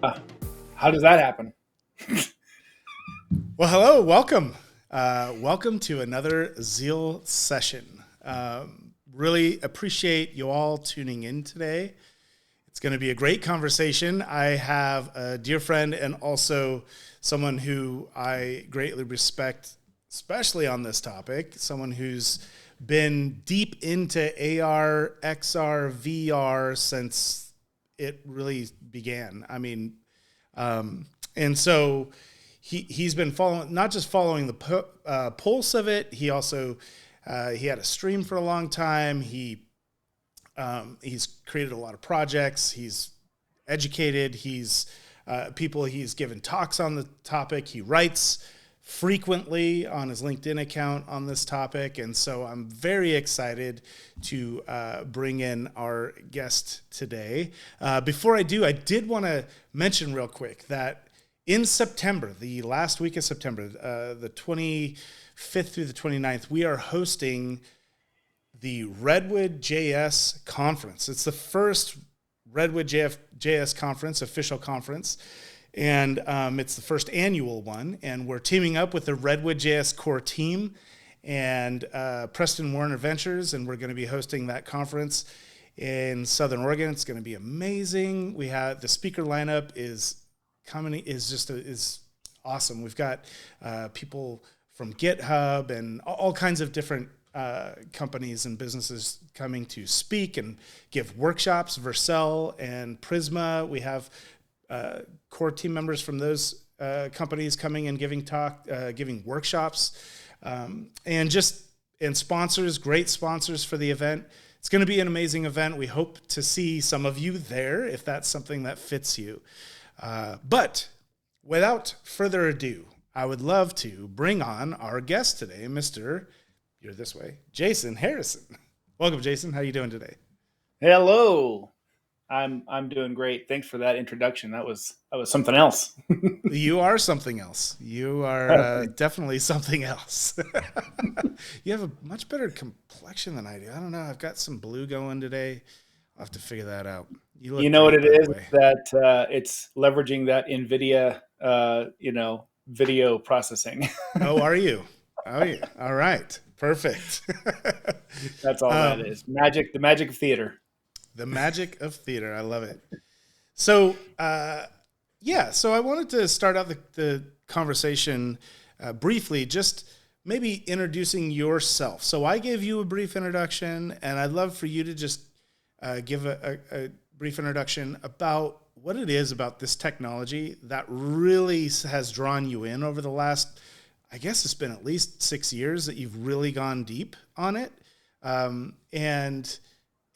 Uh, how does that happen? Well, hello, welcome. Welcome to another ZEAL session. Really appreciate you all tuning in today. It's going to be a great conversation. I have a dear friend and also someone who I greatly respect, especially on this topic, someone who's been deep into AR, XR, VR since it really began. And so he's been following, not just following the pulse of it. He also he had a stream for a long time. He's created a lot of projects. He's educated. He's given talks on the topic. He writes frequently on his LinkedIn account on this topic. And so I'm very excited to bring in our guest today. Before I do, I did want to mention real quick that in September, the last week of September, the 25th through the 29th, we are hosting the Redwood JS conference. It's the first Redwood JS conference, official conference, and it's the first annual one. And we're teaming up with the Redwood JS core team and Preston Warner Ventures, and we're going to be hosting that conference in Southern Oregon. It's going to be amazing. We have the speaker lineup is is awesome. We've got people from GitHub and all kinds of different companies and businesses coming to speak and give workshops. Vercel and Prisma. We have core team members from those companies coming and giving workshops, and sponsors, great sponsors for the event. It's going to be an amazing event. We hope to see some of you there if that's something that fits you. But without further ado, I would love to bring on our guest today, Mr. You're this way, Jason Harrison. Welcome, Jason. How are you doing today? Hello. I'm doing great. Thanks for that introduction. That was something else. You are something else. You are Thanks. definitely something else. You have a much better complexion than I do. I don't know. I've got some blue going today. I'll have to figure that out. You You look know what great, it by the is? way. That it's leveraging that NVIDIA, video processing. Oh, are you? Oh, yeah. All right. Perfect. That's all that um, is. Magic, the magic of theater. the magic of theater. I love it. So, yeah, so I wanted to start out the conversation briefly, just maybe introducing yourself. So I gave you a brief introduction, and I'd love for you to just give a brief introduction about what it is about this technology that really has drawn you in over the last, I guess it's been at least 6 years that you've really gone deep on it.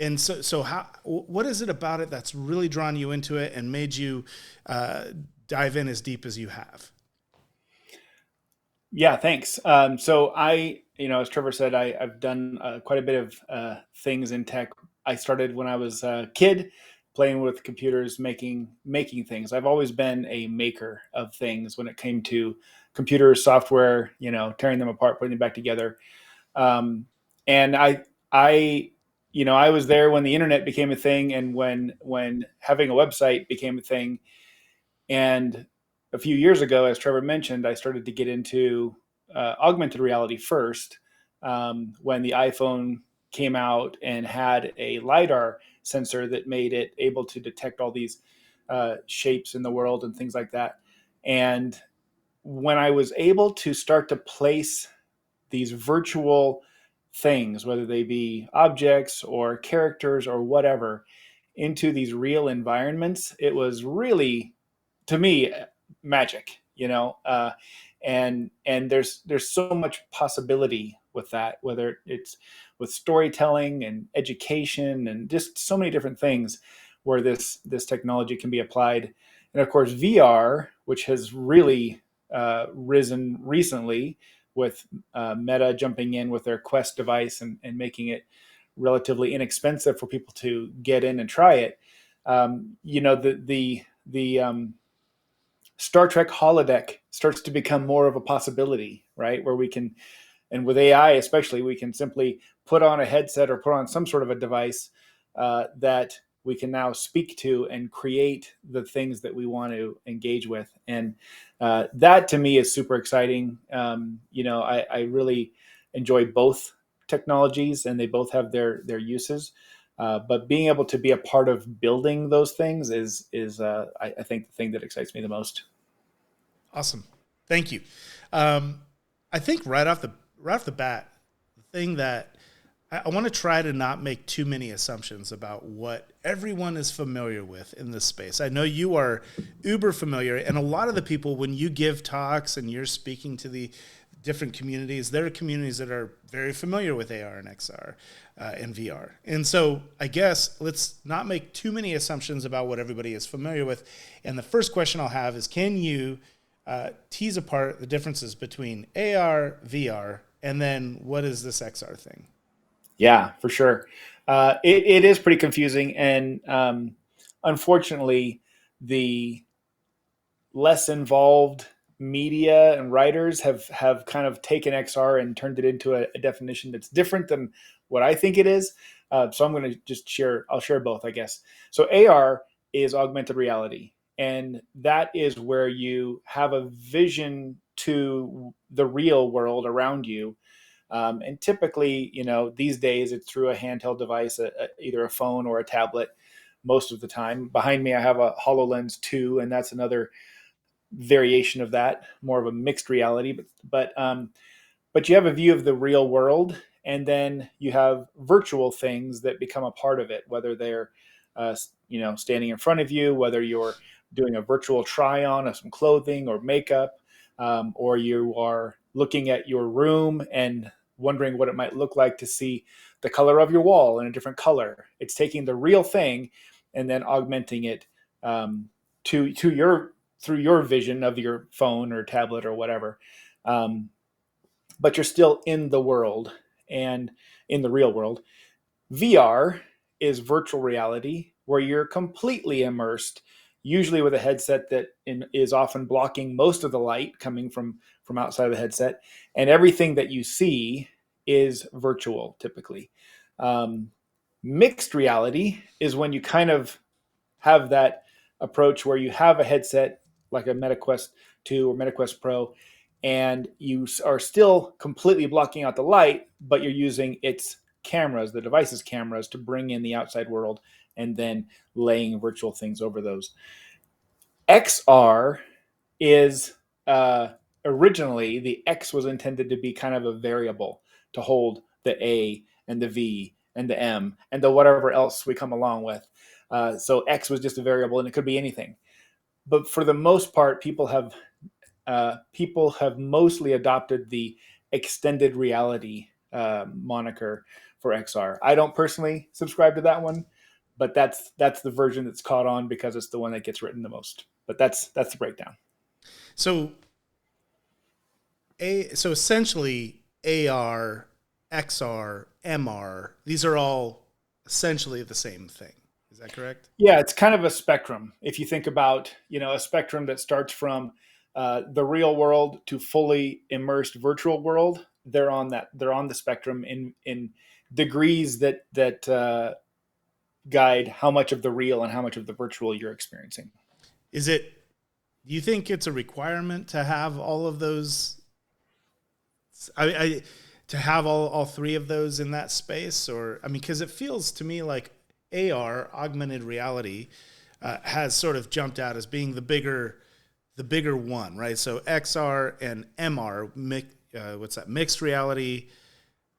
And so how what is it about it that's really drawn you into it and made you uh, dive in as deep as you have? Yeah, thanks. So as Trevor said, I've done quite a bit of things in tech. I started when I was a kid, playing with computers, making things. I've always been a maker of things when it came to computers, software. Tearing them apart, putting them back together. Um, and I was there when the internet became a thing, and when having a website became a thing. And a few years ago, as Trevor mentioned, I started to get into augmented reality first, when the iPhone came out and had a LiDAR sensor that made it able to detect all these shapes in the world and things like that. And when I was able to start to place these virtual things, whether they be objects or characters or whatever, into these real environments, it was really, to me, magic. And there's so much possibility with that, whether it's with storytelling and education and just so many different things where this technology can be applied. And of course, VR, which has really risen recently with Meta jumping in with their Quest device and making it relatively inexpensive for people to get in and try it. The Star Trek holodeck starts to become more of a possibility, right? Where we can, and with AI especially, we can simply put on a headset or put on some sort of a device that we can now speak to and create the things that we want to engage with. And that to me is super exciting. I really enjoy both technologies, and they both have their uses. But being able to be a part of building those things I think the thing that excites me the most. Awesome. Thank you. Um, I think right off the bat, the thing that I want to try to not make too many assumptions about what everyone is familiar with in this space. I know you are uber familiar, and a lot of the people, when you give talks and you're speaking to the different communities, there are communities that are very familiar with AR and XR and VR. And so I guess let's not make too many assumptions about what everybody is familiar with. And the first question I'll have is, can you tease apart the differences between AR, VR, and then what is this XR thing? Yeah, for sure. It is pretty confusing, and unfortunately, the less involved media and writers have kind of taken XR and turned it into a definition that's different than what I think it is. So I'm going to just share. I'll share both, I guess. So AR is augmented reality, and that is where you have a vision to the real world around you. And typically, these days it's through a handheld device, either a phone or a tablet. Most of the time, behind me, I have a HoloLens 2, and that's another variation of that, more of a mixed reality. But you have a view of the real world, and then you have virtual things that become a part of it, whether they're standing in front of you, whether you're doing a virtual try on of some clothing or makeup, or you are looking at your room and wondering what it might look like to see the color of your wall in a different color. It's taking the real thing and then augmenting it to your through your vision of your phone or tablet or whatever. Um, but you're still in the world and in the real world. VR is virtual reality, where you're completely immersed, usually with a headset that is often blocking most of the light coming from outside of the headset, and everything that you see is virtual typically. Um, Mixed reality is when you kind of have that approach where you have a headset like a MetaQuest 2 or MetaQuest Pro, and you are still completely blocking out the light, but you're using its cameras, the device's cameras, to bring in the outside world and then laying virtual things over those. XR is originally the X was intended to be kind of a variable to hold the A and the V and the M and the whatever else we come along with. So X was just a variable, and it could be anything. But for the most part, people have mostly adopted the extended reality moniker for XR. I don't personally subscribe to that one, but that's the version that's caught on because it's the one that gets written the most. But that's the breakdown. So so essentially AR, XR, MR, these are all essentially the same thing. Is that correct? Yeah, it's kind of a spectrum. If you think about, a spectrum that starts from the real world to fully immersed virtual world, they're on the spectrum in degrees that guide how much of the real and how much of the virtual you're experiencing. Is it, do you think it's a requirement to have all of those? To have all three of those in that space, or I mean, because it feels to me like AR, augmented reality, has sort of jumped out as being the bigger one, right? So XR and MR, what's that? Mixed reality,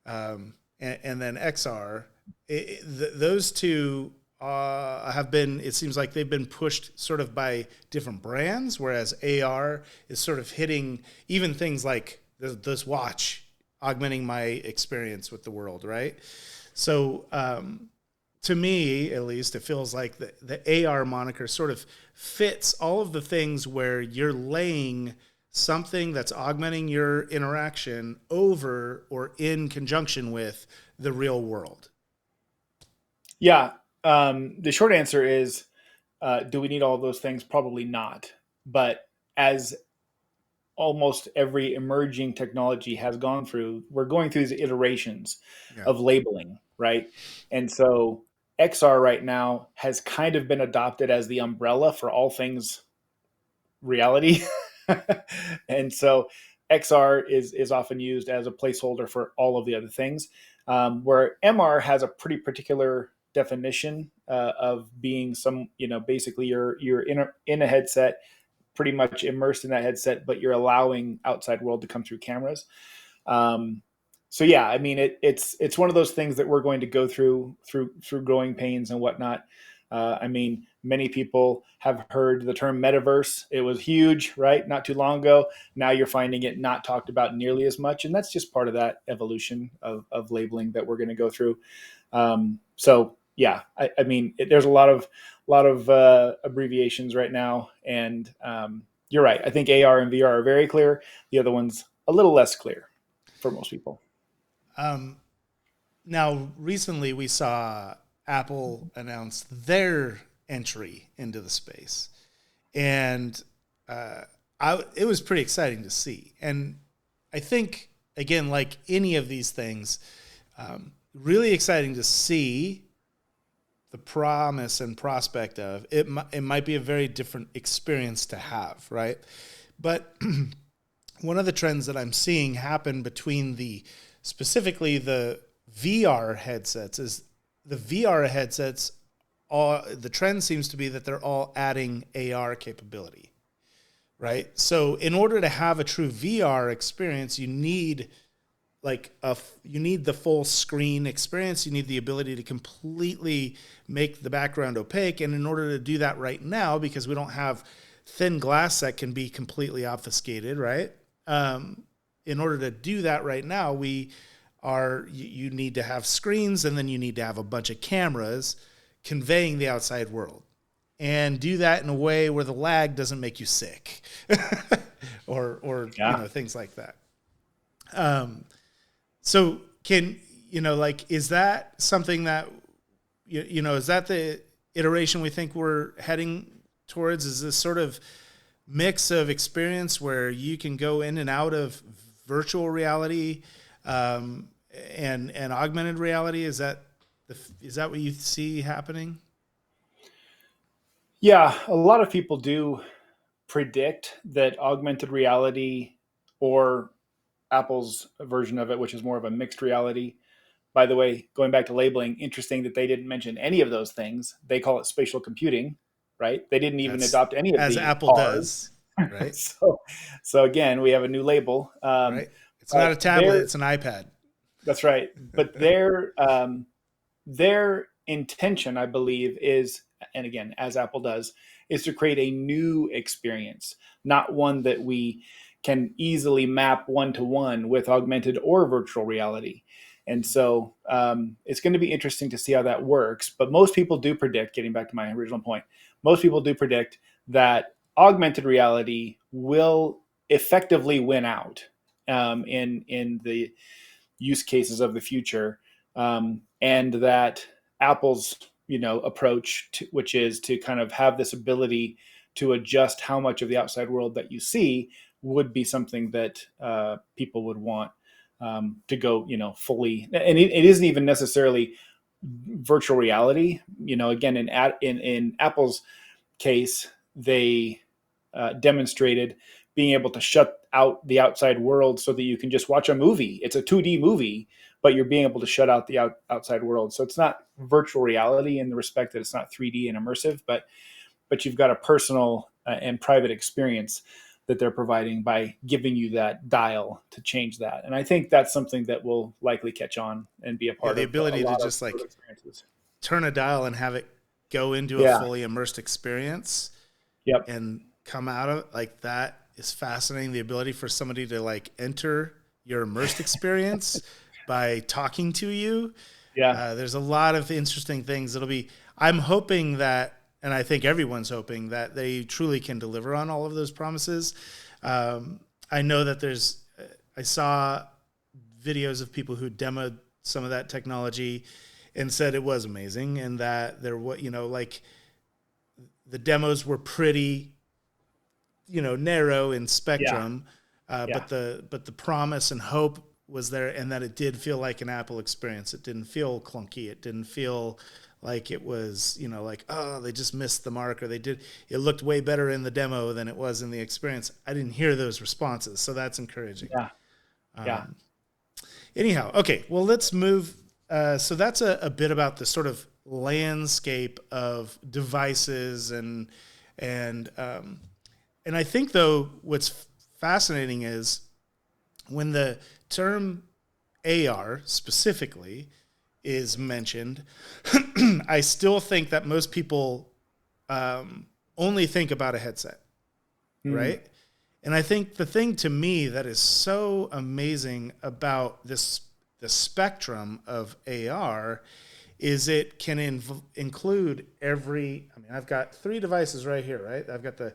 and then XR. Those two have been. It seems like they've been pushed sort of by different brands, whereas AR is sort of hitting even things like this watch, augmenting my experience with the world, right? So to me, at least, it feels like the AR moniker sort of fits all of the things where you're laying something that's augmenting your interaction over or in conjunction with the real world. Yeah. The short answer is, do we need all those things? Probably not. But as almost every emerging technology has gone through, we're going through these iterations Yeah. of labeling, right? And so XR right now has kind of been adopted as the umbrella for all things reality. And so XR is often used as a placeholder for all of the other things, where MR has a pretty particular definition of being some, basically you're in a headset, pretty much immersed in that headset, but you're allowing outside world to come through cameras. Um, so yeah, I mean, it's one of those things that we're going to go through growing pains and whatnot. I mean, many people have heard the term metaverse. It was huge, right? Not too long ago. Now you're finding it not talked about nearly as much, and that's just part of that evolution of labeling that we're going to go through. So yeah, I mean, there's a lot of abbreviations right now, and you're right. I think AR and VR are very clear. The other one's a little less clear for most people. Um, Now, recently we saw Apple announce their entry into the space, and uh, it was pretty exciting to see. And I think, again, like any of these things, really exciting to see the promise and prospect of it. It might be a very different experience to have, right? But one of the trends that I'm seeing happen between specifically the VR headsets is the VR headsets. The trend seems to be that they're all adding AR capability, right? So in order to have a true VR experience, you need you need the full screen experience. You need the ability to completely make the background opaque. And in order to do that right now, because we don't have thin glass that can be completely obfuscated, right? In order to do that right now, you need to have screens, and then you need to have a bunch of cameras conveying the outside world, and do that in a way where the lag doesn't make you sick, or Yeah. things like that. So is that something that is that the iteration we think we're heading towards? Is this sort of mix of experience where you can go in and out of virtual reality and augmented reality? Is that what you see happening? Yeah, a lot of people do predict that augmented reality, or Apple's version of it, which is more of a mixed reality. By the way, going back to labeling, interesting that they didn't mention any of those things. They call it spatial computing, right? They didn't even That's adopt any of as the Apple does, right? so, so again, we have a new label. Right. It's not a But tablet; it's an iPad. that's right. But their intention, I believe, is, and again, as Apple does, is to create a new experience, not one that we can easily map one to one with augmented or virtual reality. And so it's going to be interesting to see how that works. But most people do predict, getting back to my original point, most people do predict that augmented reality will effectively win out in the use cases of the future, and that Apple's approach, which is to kind of have this ability to adjust how much of the outside world that you see, would be something that people would want to go fully. And it isn't even necessarily virtual reality. Again, in Apple's case, they demonstrated being able to shut out the outside world so that you can just watch a movie. It's a 2D movie, but you're being able to shut out the outside world. So it's not virtual reality in the respect that it's not 3D and immersive, but you've got a personal and private experience that they're providing by giving you that dial to change that. And I think that's something that will likely catch on and be a Yeah, part the of a ability to lot of just like experiences. turn a dial and have it go into a Yeah. fully immersed experience Yep. and come out of it, like that is fascinating. The ability for somebody to like enter your immersed experience by talking to you. Yeah. There's a lot of interesting things. I'm hoping that, and I think everyone's hoping that they truly can deliver on all of those promises. I know that I saw videos of people who demoed some of that technology and said it was amazing, and that like the demos were pretty, narrow in Yeah. spectrum, Yeah. but the promise and hope was there, and that it did feel like an Apple experience. It didn't feel clunky. It didn't feel like it was, like, oh, they just missed the mark, or it looked way better in the demo than it was in the experience. I didn't hear those responses. So that's encouraging. Yeah. Yeah. Anyhow, okay, well, let's move. So that's a bit about the sort of landscape of devices and I think, though, what's fascinating is when the term AR specifically is mentioned, I still think that most people only think about a headset, Mm. right? And I think the thing to me that is so amazing about the spectrum of AR is it can include every. I mean, I've got 3 devices right here, right? I've got the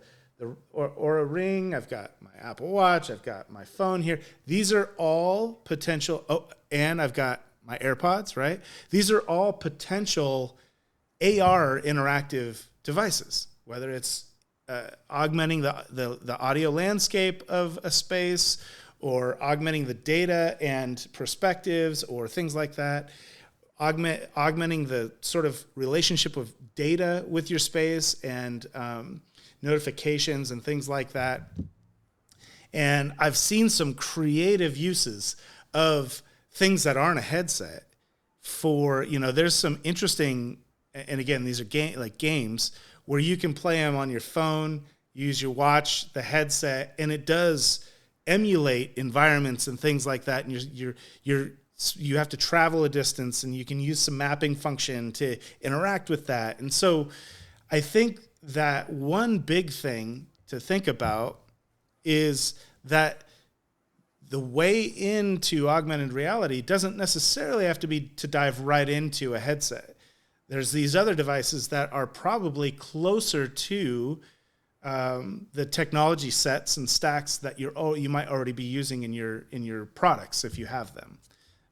Aura Ring, I've got my Apple Watch, I've got my phone here. These are all potential. Oh, and I've got my AirPods, right? These are all potential AR interactive devices, whether it's augmenting the audio landscape of a space, or augmenting the data and perspectives, or things like that. Augmenting the sort of relationship of data with your space, and notifications and things like that. And I've seen some creative uses of things that aren't a headset for, there's some interesting, and again, these are games where you can play them on your phone, use your watch, the headset, and it does emulate environments and things like that. And you have to travel a distance, and you can use some mapping function to interact with that. And so I think that one big thing to think about is that the way into augmented reality doesn't necessarily have to be to dive right into a headset. There's these other devices that are probably closer to the technology sets and stacks that you might already be using in your products if you have them.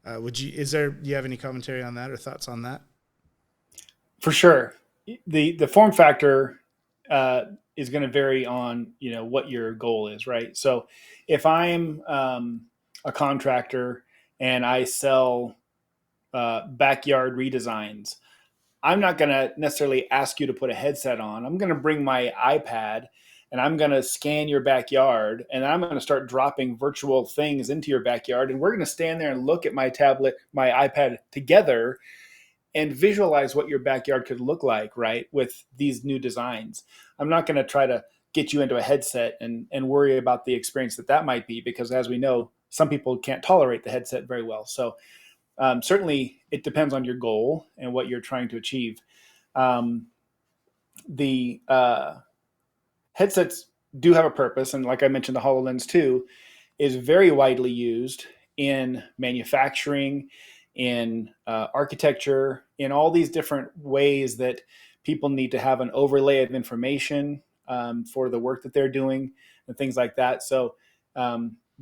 Do you have any commentary on that or thoughts on that? For sure. The form factor is going to vary on what your goal is, right? So if I'm a contractor and I sell backyard redesigns, I'm not going to necessarily ask you to put a headset on. I'm going to bring my iPad and I'm going to scan your backyard, and I'm going to start dropping virtual things into your backyard, and we're going to stand there and look at my tablet, my iPad together, and visualize what your backyard could look like, right, with these new designs. I'm not going to try to get you into a headset and worry about the experience that might be, because as we know, some people can't tolerate the headset very well. So certainly it depends on your goal and what you're trying to achieve. The headsets do have a purpose. And like I mentioned, the HoloLens 2 is very widely used in manufacturing, in architecture, in all these different ways that people need to have an overlay of information for the work that they're doing and things like that. So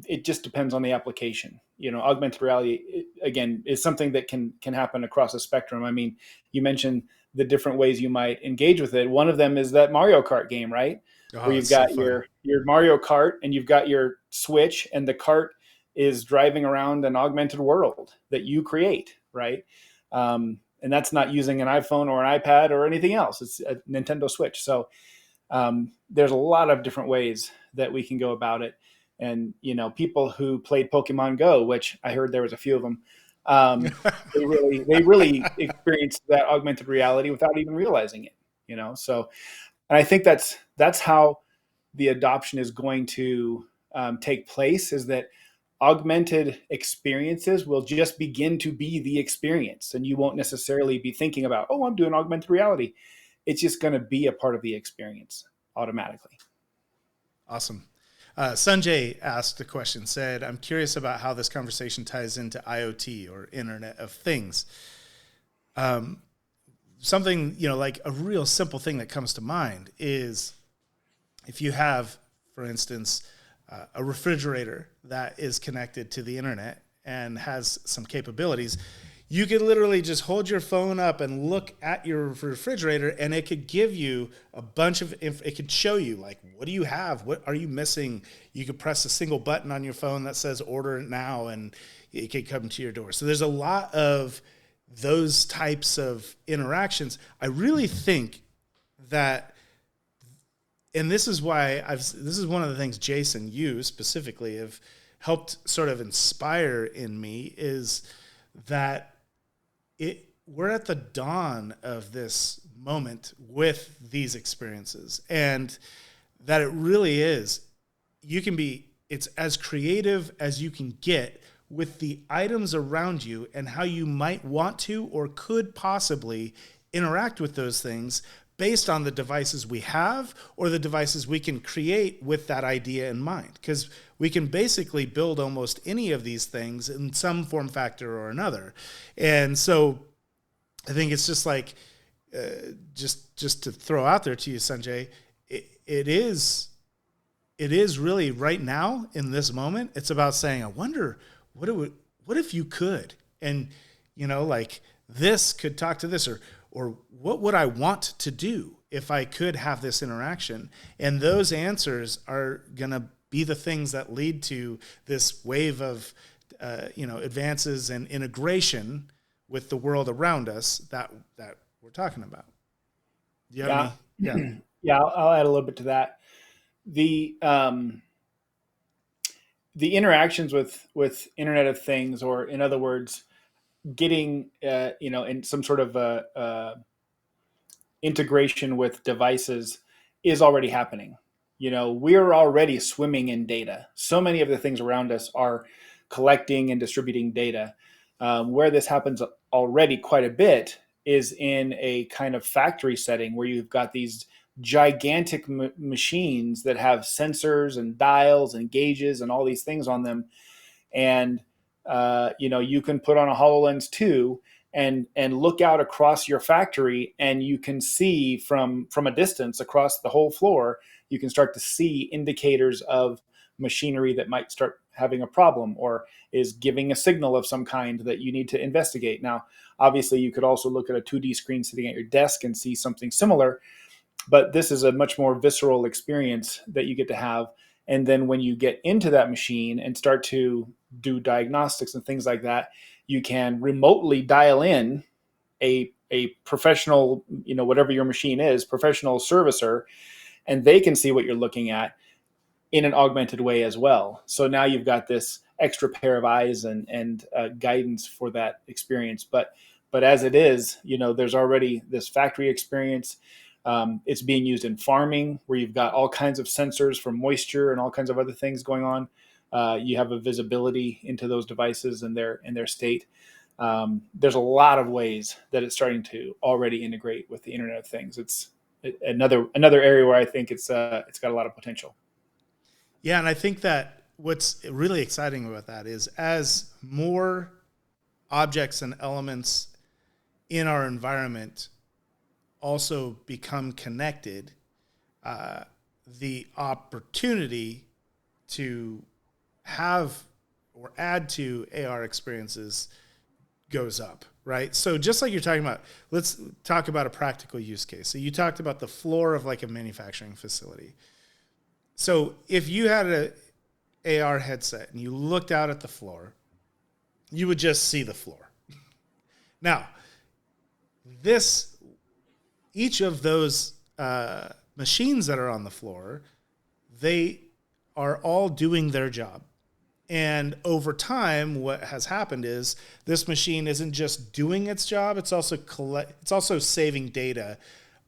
it just depends on the application. Augmented reality, again, is something that can happen across a spectrum. I mean, you mentioned the different ways you might engage with it. One of them is that Mario Kart game, right? Oh, Where you've it's so got fun. your Mario Kart and you've got your Switch, and the cart is driving around an augmented world that you create, right? And that's not using an iPhone or an iPad or anything else. It's a Nintendo Switch. So there's a lot of different ways that we can go about it. And people who played Pokemon Go, which I heard there was a few of them, they really experienced that augmented reality without even realizing it. So, and I think that's how the adoption is going to take place. Is that augmented experiences will just begin to be the experience, and you won't necessarily be thinking about, oh, I'm doing augmented reality. It's just going to be a part of the experience automatically. Awesome. Sanjay asked a question, said, I'm curious about how this conversation ties into IoT, or Internet of Things. Something, like a real simple thing that comes to mind is if you have, for instance, a refrigerator that is connected to the internet and has some capabilities, you could literally just hold your phone up and look at your refrigerator, and it could give you a bunch of it could show you, like, what do you have? What are you missing? You could press a single button on your phone that says order it now, and it could come to your door. So there's a lot of those types of interactions, I really think that, and this is why this is one of the things Jason, you specifically have helped sort of inspire in me, is that we're at the dawn of this moment with these experiences, and that it really is, it's as creative as you can get with the items around you and how you might want to or could possibly interact with those things based on the devices we have or the devices we can create with that idea in mind. Because we can basically build almost any of these things in some form factor or another. And so I think it's just like, just to throw out there to you, Sanjay, it is really right now in this moment, it's about saying, I wonder what if you could, and like this could talk to this, or what would I want to do if I could have this interaction? And those answers are going to be the things that lead to this wave of, advances and integration with the world around us that we're talking about. Yeah. Yeah. I'll add a little bit to that. The interactions with Internet of Things, or in other words, getting in some sort of integration with devices, is already happening. We're already swimming in data. So many of the things around us are collecting and distributing data. Where this happens already quite a bit is in a kind of factory setting where you've got these gigantic machines that have sensors and dials and gauges and all these things on them. And you can put on a HoloLens 2 and look out across your factory, and you can see from a distance across the whole floor, you can start to see indicators of machinery that might start having a problem or is giving a signal of some kind that you need to investigate. Now, obviously, you could also look at a 2D screen sitting at your desk and see something similar, but this is a much more visceral experience that you get to have. And then when you get into that machine and start to do diagnostics and things like that, you can remotely dial in a professional, whatever your machine is, professional servicer, and they can see what you're looking at in an augmented way as well. So now you've got this extra pair of eyes and guidance for that experience. But as it is, there's already this factory experience. It's being used in farming, where you've got all kinds of sensors for moisture and all kinds of other things going on. You have a visibility into those devices and their state. There's a lot of ways that it's starting to already integrate with the Internet of Things. It's another area where I think it's got a lot of potential. Yeah, and I think that what's really exciting about that is, as more objects and elements in our environment also become connected, the opportunity to have or add to AR experiences goes up, right? So just like you're talking about, let's talk about a practical use case. So you talked about the floor of like a manufacturing facility. So if you had an AR headset and you looked out at the floor, you would just see the floor. Now, each of those machines that are on the floor, they are all doing their job. And over time, what has happened is this machine isn't just doing its job; it's also saving data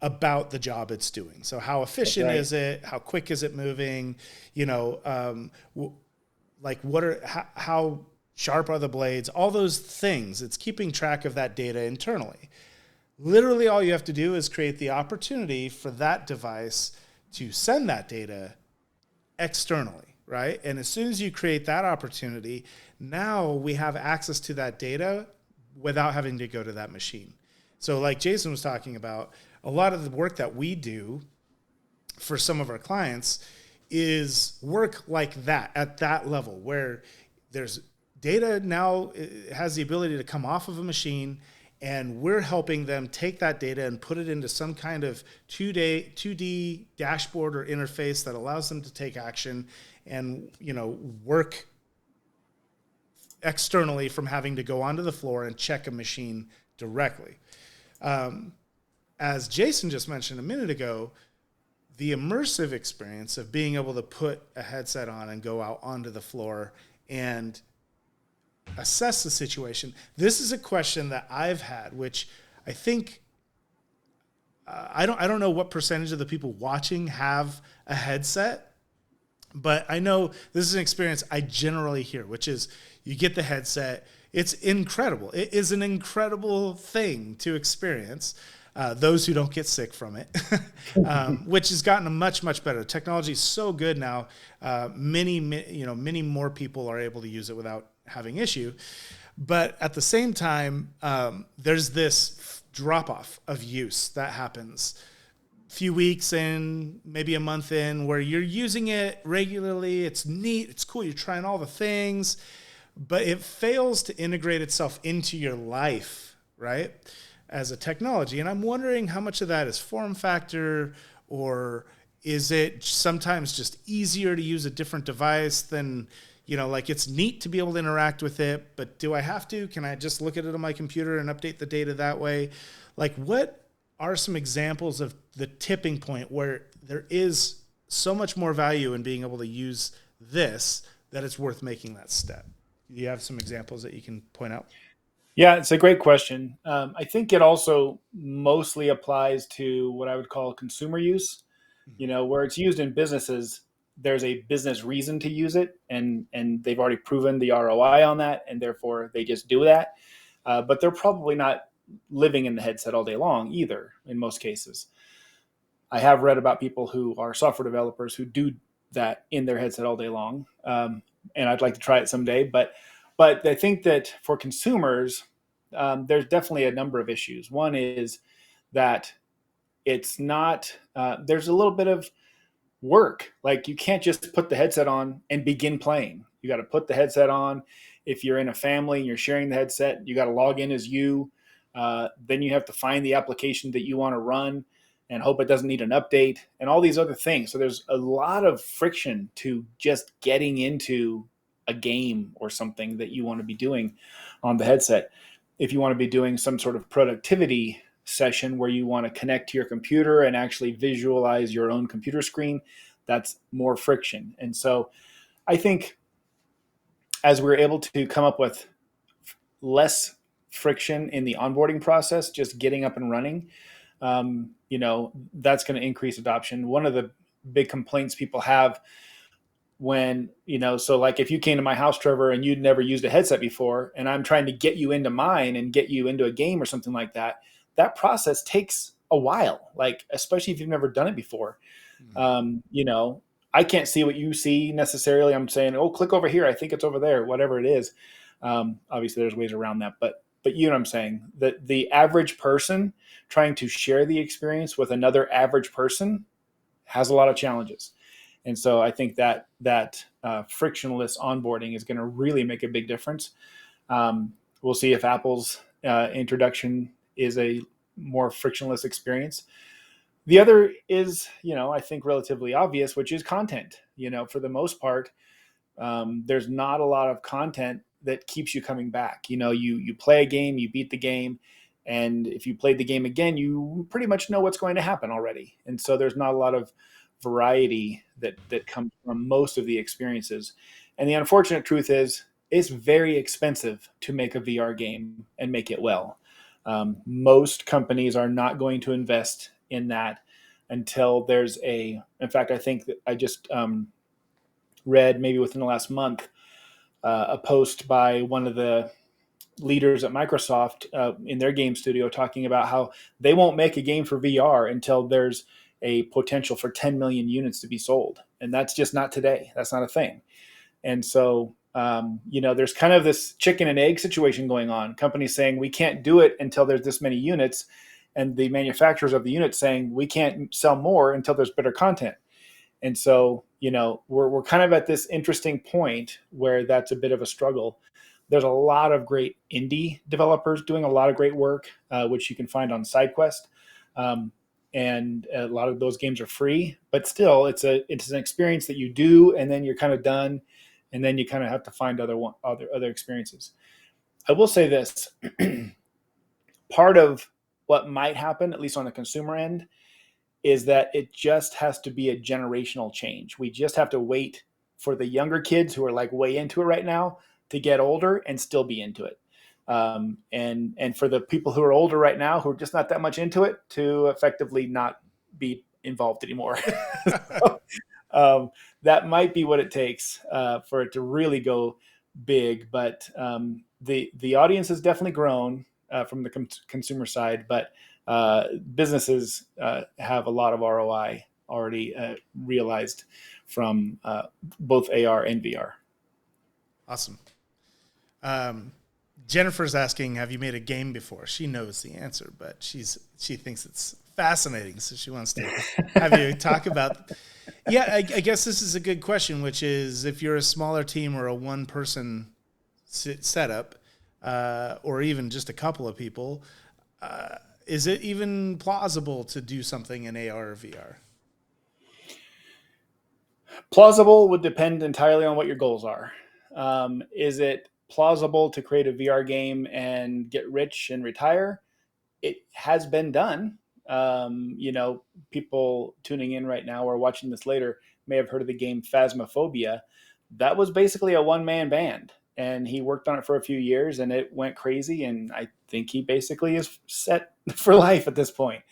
about the job it's doing. So how efficient is it? How quick is it moving? How sharp are the blades? All those things. It's keeping track of that data internally. Literally, all you have to do is create the opportunity for that device to send that data externally, right? And as soon as you create that opportunity, now we have access to that data without having to go to that machine. So like Jason was talking about, a lot of the work that we do for some of our clients is work like that, at that level, where there's data now has the ability to come off of a machine, and we're helping them take that data and put it into some kind of 2D dashboard or interface that allows them to take action and, work externally from having to go onto the floor and check a machine directly. Um, as Jason just mentioned a minute ago, the immersive experience of being able to put a headset on and go out onto the floor and assess the situation. This is a question that I've had, which I think I don't know what percentage of the people watching have a headset, but I know this is an experience I generally hear, which is you get the headset. It's incredible. It is an incredible thing to experience. Those who don't get sick from it, which has gotten much, much better. Technology is so good now. Many more people are able to use it without having issue. But at the same time, there's this drop off of use that happens few weeks in, maybe a month in, where you're using it regularly. It's neat. It's cool. You're trying all the things, but it fails to integrate itself into your life, right? As a technology. And I'm wondering how much of that is form factor, or is it sometimes just easier to use a different device than, like it's neat to be able to interact with it, but do I have to? Can I just look at it on my computer and update the data that way? Like, what are some examples of the tipping point where there is so much more value in being able to use this that it's worth making that step? Do you have some examples that you can point out? Yeah, it's a great question. I think it also mostly applies to what I would call consumer use. Where it's used in businesses, there's a business reason to use it, and they've already proven the ROI on that, and therefore they just do that. But they're probably not living in the headset all day long either. In most cases, I have read about people who are software developers who do that in their headset all day long, and I'd like to try it someday. But I think that for consumers, there's definitely a number of issues. One is that it's not, there's a little bit of work. Like, you can't just put the headset on and begin playing. You got to put the headset on. If you're in a family and you're sharing the headset, you got to log in as you. Then you have to find the application that you want to run and hope it doesn't need an update and all these other things. So there's a lot of friction to just getting into a game or something that you want to be doing on the headset. If you want to be doing some sort of productivity session where you want to connect to your computer and actually visualize your own computer screen, that's more friction. And so I think as we're able to come up with less friction in the onboarding process, just getting up and running, that's going to increase adoption. One of the big complaints people have when, so like if you came to my house, Trevor, and you'd never used a headset before, and I'm trying to get you into mine and get you into a game or something like that, that process takes a while, like, especially if you've never done it before. I can't see what you see necessarily. I'm saying, oh, click over here. I think it's over there, whatever it is. Obviously there's ways around that, but you know what I'm saying? That the average person trying to share the experience with another average person has a lot of challenges. And so I think that frictionless onboarding is going to really make a big difference. We'll see if Apple's introduction is a more frictionless experience. The other is, I think relatively obvious, which is content. For the most part, there's not a lot of content that keeps you coming back. You play a game, you beat the game, and if you played the game again, you pretty much know what's going to happen already. And so there's not a lot of variety that comes from most of the experiences. And the unfortunate truth is, it's very expensive to make a VR game and make it well. Most companies are not going to invest in that until there's in fact, I think that I just read maybe within the last month a post by one of the leaders at Microsoft in their game studio talking about how they won't make a game for VR until there's a potential for 10 million units to be sold. And that's just not today. That's not a thing. And so, there's kind of this chicken and egg situation going on. Companies saying we can't do it until there's this many units, and the manufacturers of the units saying we can't sell more until there's better content. And so, we're kind of at this interesting point where that's a bit of a struggle. There's a lot of great indie developers doing a lot of great work, which you can find on SideQuest. And a lot of those games are free, but still it's an experience that you do, and then you're kind of done, and then you kind of have to find other experiences. I will say this. part of what might happen, at least on the consumer end, is that it just has to be a generational change. We just have to wait for the younger kids who are like way into it right now to get older and still be into it. And for the people who are older right now who are just not that much into it to effectively not be involved anymore. So, that might be what it takes for it to really go big. But the audience has definitely grown from the consumer side, but businesses have a lot of ROI already realized from both AR and VR. Awesome. Um, Jennifer's asking, have you made a game before? She knows the answer, but she thinks it's fascinating, so she wants to have you talk about. Yeah, I guess this is a good question, which is if you're a smaller team or a one-person setup, or even just a couple of people, is it even plausible to do something in AR or VR? Plausible would depend entirely on what your goals are. Is it plausible to create a VR game and get rich and retire? It has been done. People tuning in right now or watching this later may have heard of the game Phasmophobia. That was basically a one-man band, and he worked on it for a few years, and it went crazy. And I think he basically is set for life at this point.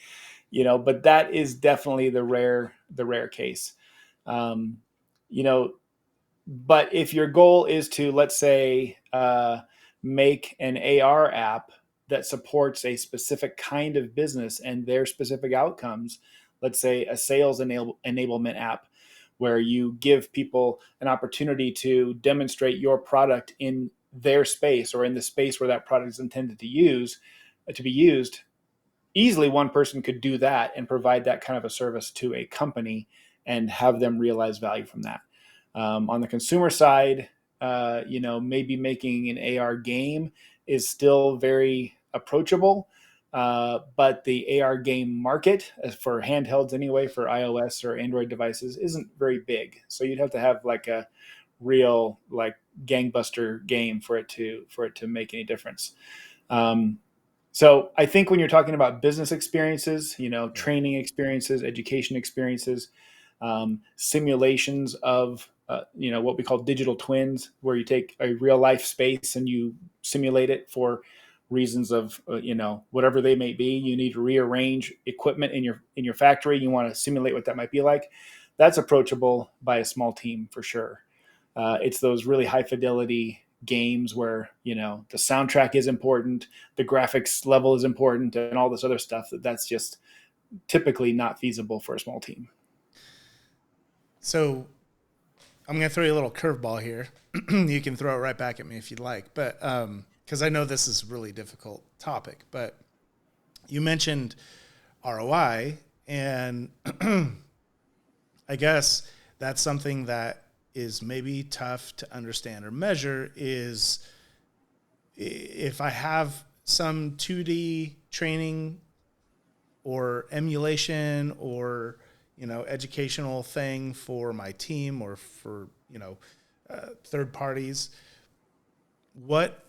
But that is definitely the rare case. Um, you know, but if your goal is to, let's say, make an AR app that supports a specific kind of business and their specific outcomes, let's say a sales enablement app where you give people an opportunity to demonstrate your product in their space or in the space where that product is intended to be used, easily one person could do that and provide that kind of a service to a company and have them realize value from that. On the consumer side, maybe making an AR game is still very approachable, but the AR game market, for handhelds anyway, for iOS or Android devices, isn't very big. So you'd have to have like a real like gangbuster game for it to make any difference. Um, so I think when you're talking about business experiences, Yeah. training experiences, education experiences, simulations of, what we call digital twins, where you take a real life space and you simulate it for reasons of, whatever they may be. You need to rearrange equipment in your factory. You want to simulate what that might be like. That's approachable by a small team for sure. It's those really high fidelity games where the soundtrack is important, the graphics level is important, and all this other stuff that's just typically not feasible for a small team. So I'm going to throw you a little curveball here. You can throw it right back at me if you'd like, but because I know this is a really difficult topic, but you mentioned ROI, and I guess that's something that is maybe tough to understand or measure. Is if I have some 2D training or emulation or educational thing for my team or for third parties, what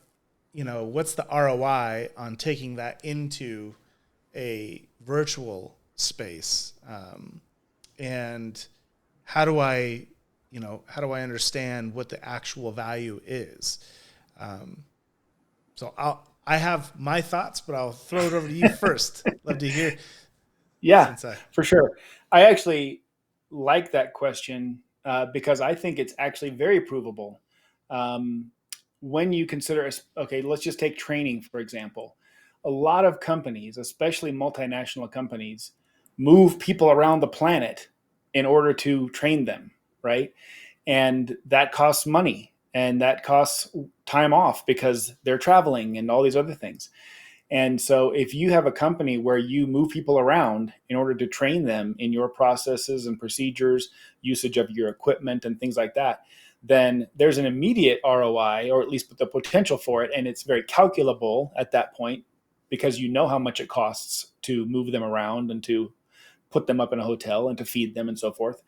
what's the ROI on taking that into a virtual space, and how do I understand what the actual value is? So I have my thoughts, but I'll throw it over to you first. Love to hear. Yeah, Since I for sure. I actually like that question because I think it's actually very provable. Um, when you consider, okay, let's just take training, for example. A lot of companies, especially multinational companies, move people around the planet in order to train them, right? And that costs money and that costs time off because they're traveling and all these other things. And so if you have a company where you move people around in order to train them in your processes and procedures, usage of your equipment and things like that, then there's an immediate ROI, or at least the potential for it. And it's very calculable at that point because you know how much it costs to move them around and to put them up in a hotel and to feed them and so forth.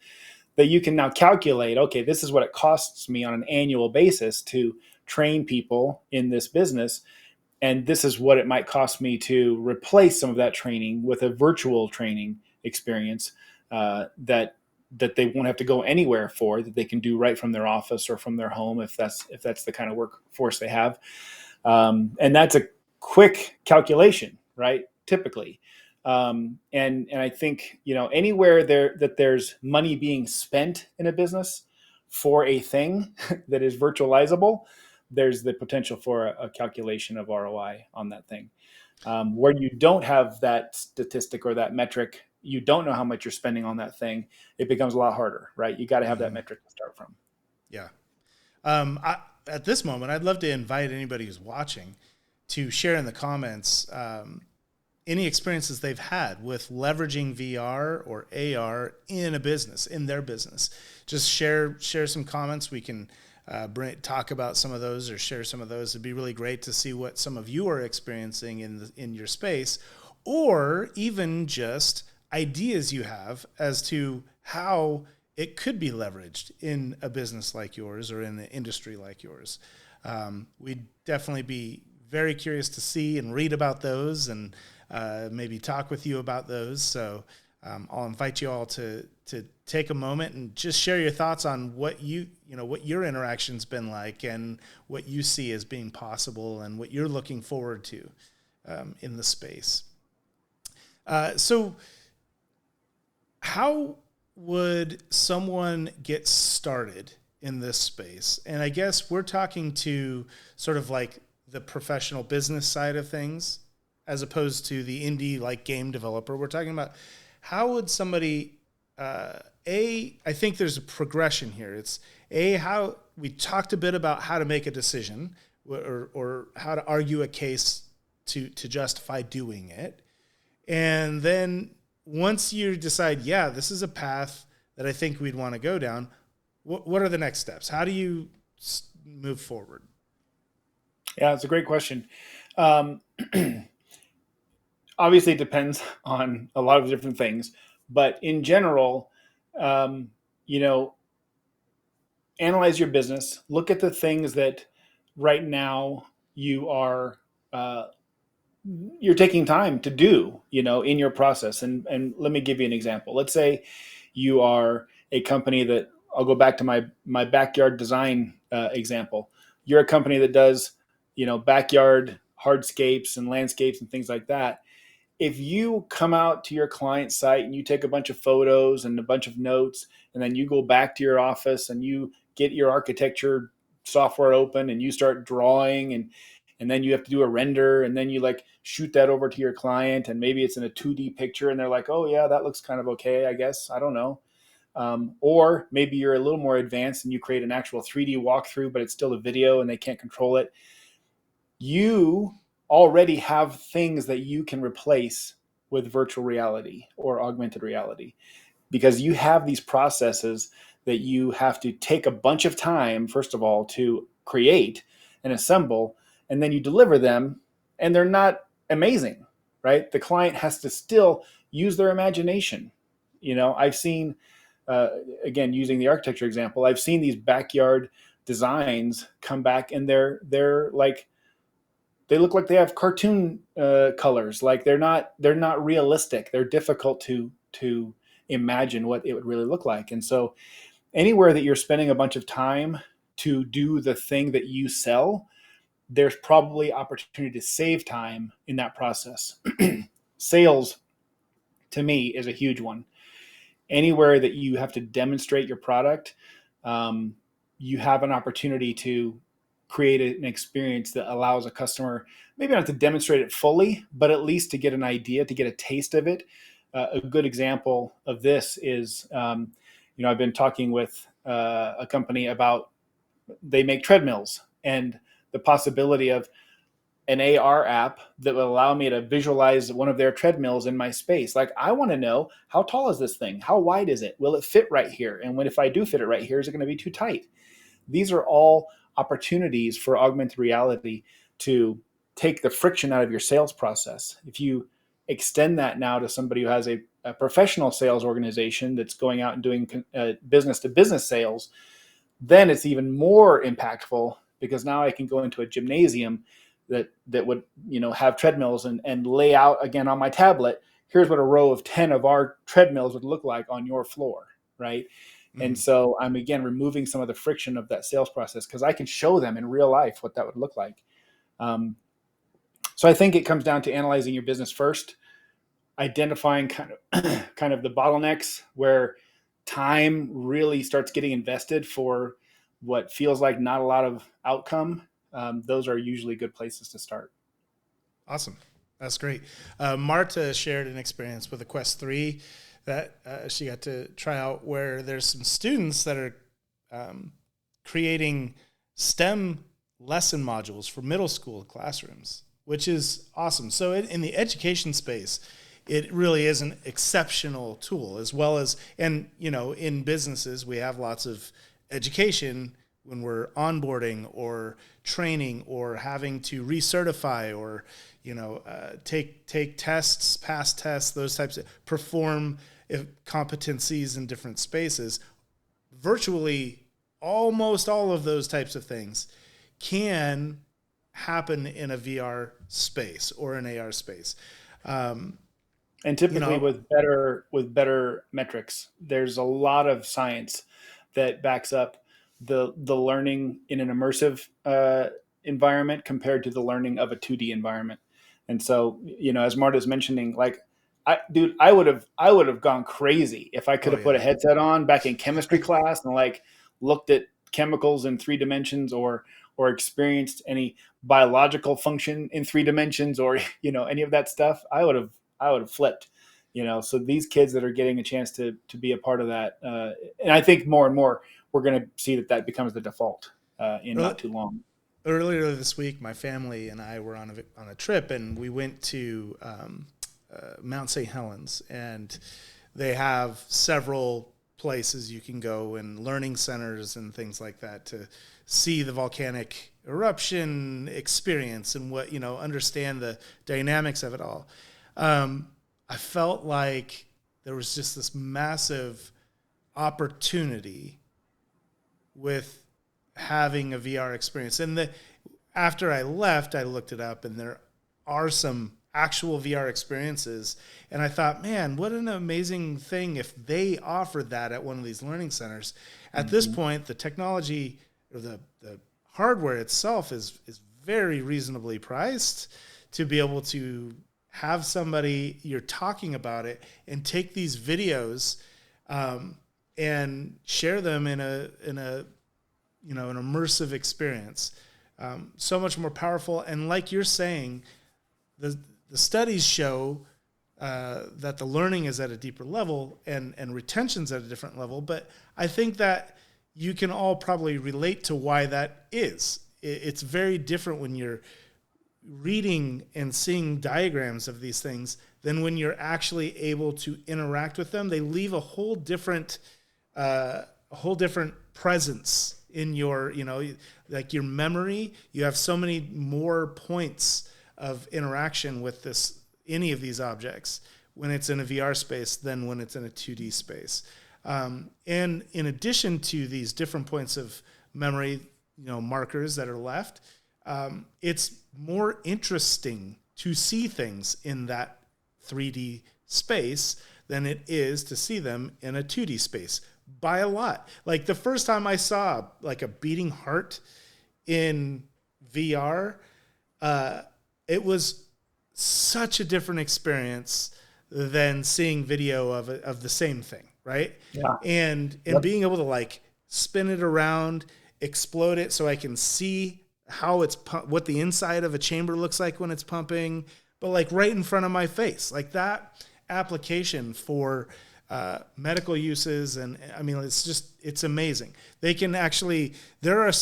That you can now calculate, okay, this is what it costs me on an annual basis to train people in this business. and this is what it might cost me to replace some of that training with a virtual training experience that they won't have to go anywhere for, that they can do right from their office or from their home if that's the kind of workforce they have. And that's a quick calculation, right? Typically. And I think, anywhere that there's money being spent in a business for a thing that is virtualizable, there's the potential for a calculation of ROI on that thing. Where you don't have that statistic or that metric, you don't know how much you're spending on that thing, it becomes a lot harder, right? You got to have that Mm-hmm. metric to start from. Yeah. At this moment, I'd love to invite anybody who's watching to share in the comments any experiences they've had with leveraging VR or AR in a business, in their business. Just share some comments. We can talk about some of those or share some of those. It'd be really great to see what some of you are experiencing in your space, or even just ideas you have as to how it could be leveraged in a business like yours or in an industry like yours. We'd definitely be very curious to see and read about those, and maybe talk with you about those. So I'll invite you all to take a moment and just share your thoughts on what what your interaction's been like, and what you see as being possible, and what you're looking forward to in the space. So how would someone get started in this space? And I guess we're talking to sort of like the professional business side of things, as opposed to the indie like game developer. We're talking about how would somebody, I think there's a progression here. It's how we talked a bit about how to make a decision, or how to argue a case to justify doing it. And then once you decide, yeah, this is a path that I think we'd want to go down, what are the next steps? How do you move forward? Yeah, it's a great question. Obviously, it depends on a lot of different things, but in general, um, you know, analyze your business. Look at the things that right now you are you're taking time to do, in your process. And let me give you an example. Let's say you are a company that, I'll go back to my backyard design example. You're a company that does, backyard hardscapes and landscapes and things like that. If you come out to your client site and you take a bunch of photos and a bunch of notes, and then you go back to your office and you get your architecture software open and you start drawing, and then you have to do a render, and then you like shoot that over to your client, and maybe it's in a 2D picture and they're like, oh yeah, that looks kind of okay, I guess, I don't know. Or maybe you're a little more advanced and you create an actual 3D walkthrough, but it's still a video and they can't control it. You already have things that you can replace with virtual reality or augmented reality, because you have these processes that you have to take a bunch of time, first of all, to create and assemble, and then you deliver them, and they're not amazing, right? The client has to still use their imagination. I've seen, again, using the architecture example, I've seen these backyard designs come back, and they're like, they look like they have cartoon colors. Like they're not realistic. They're difficult to imagine what it would really look like. And so anywhere that you're spending a bunch of time to do the thing that you sell, there's probably opportunity to save time in that process. Sales, to me, is a huge one. Anywhere that you have to demonstrate your product, um, you have an opportunity to create an experience that allows a customer, maybe not to demonstrate it fully, but at least to get an idea, to get a taste of it. A good example of this is, I've been talking with a company about, they make treadmills, and the possibility of an AR app that will allow me to visualize one of their treadmills in my space. Like, I want to know, how tall is this thing? How wide is it? Will it fit right here? And if I do fit it right here, is it going to be too tight? These are all opportunities for augmented reality to take the friction out of your sales process. If you extend that now to somebody who has a professional sales organization that's going out and doing business to business sales, then it's even more impactful, because now I can go into a gymnasium, that would, have treadmills and lay out again on my tablet. Here's what a row of 10 of our treadmills would look like on your floor, right? And Mhm. so I'm again removing some of the friction of that sales process because I can show them in real life what that would look like. Um, so I think it comes down to analyzing your business first, identifying kind of the bottlenecks where time really starts getting invested for what feels like not a lot of outcome. Those are usually good places to start. Awesome. That's great. Marta shared an experience with a Quest 3 that she got to try out where there's some students that are creating STEM lesson modules for middle school classrooms, which is awesome. So in the education space, it really is an exceptional tool, as well as, and in businesses, we have lots of education when we're onboarding or training or having to recertify or take tests, pass tests, those types of perform competencies in different spaces. Virtually almost all of those types of things can happen in a VR space or an AR space. And typically with better metrics. There's a lot of science that backs up the learning in an immersive environment compared to the learning of a 2D environment. And so, as Marta's mentioning, like, I would have gone crazy if I could Oh have put a yeah. headset on back in chemistry class and like looked at chemicals in 3 dimensions or experienced any biological function in 3 dimensions or any of that stuff. I would have flipped. So these kids that are getting a chance to be a part of that, and I think more and more we're going to see that becomes the default in not too long. Earlier this week, my family and I were on a trip, and we went to Mount St. Helens, and they have several places you can go and learning centers and things like that to see the volcanic eruption experience and understand the dynamics of it all. I felt like there was just this massive opportunity with having a VR experience. And after I left, I looked it up, and there are some actual VR experiences. And I thought, man, what an amazing thing if they offered that at one of these learning centers. At this point, the technology or the hardware itself is very reasonably priced to be able to have somebody, you're talking about it, and take these videos and share them in an immersive experience. So much more powerful. And like you're saying, the studies show that the learning is at a deeper level and retention's at a different level. But I think that you can all probably relate to why that is. It's very different when you're reading and seeing diagrams of these things than when you're actually able to interact with them. They leave a whole different presence in your, like your memory. You have so many more points of interaction with any of these objects when it's in a VR space than when it's in a 2D space. And in addition to these different points of memory, markers that are left, it's more interesting to see things in that 3D space than it is to see them in a 2D space by a lot. Like the first time I saw like a beating heart in VR, it was such a different experience than seeing video of the same thing, right? Yeah. And Yep. being able to like spin it around, explode it so I can see how what the inside of a chamber looks like when it's pumping, but like right in front of my face, like that application for medical uses. And I mean, it's amazing. They can actually, there are many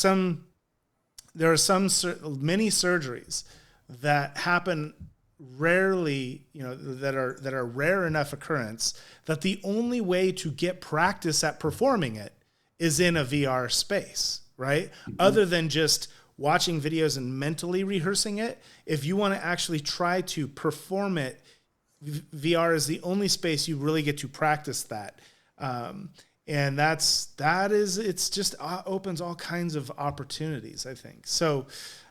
surgeries that happen rarely, that are rare enough occurrence that the only way to get practice at performing it is in a VR space, right? Mm-hmm. Other than just watching videos and mentally rehearsing it. If you want to actually try to perform it, VR is the only space you really get to practice that. And it's just opens all kinds of opportunities, I think. So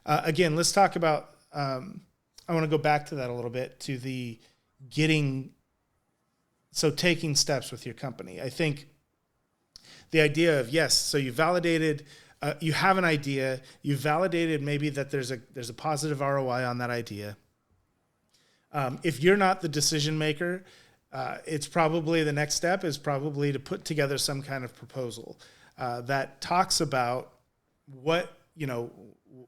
again, let's talk about I want to go back to that a little bit, to the getting, so taking steps with your company. I think the idea of, yes, so you validated, you have an idea, you validated maybe that there's a positive ROI on that idea. If you're not the decision maker, it's probably the next step is probably to put together some kind of proposal that talks about what, you know,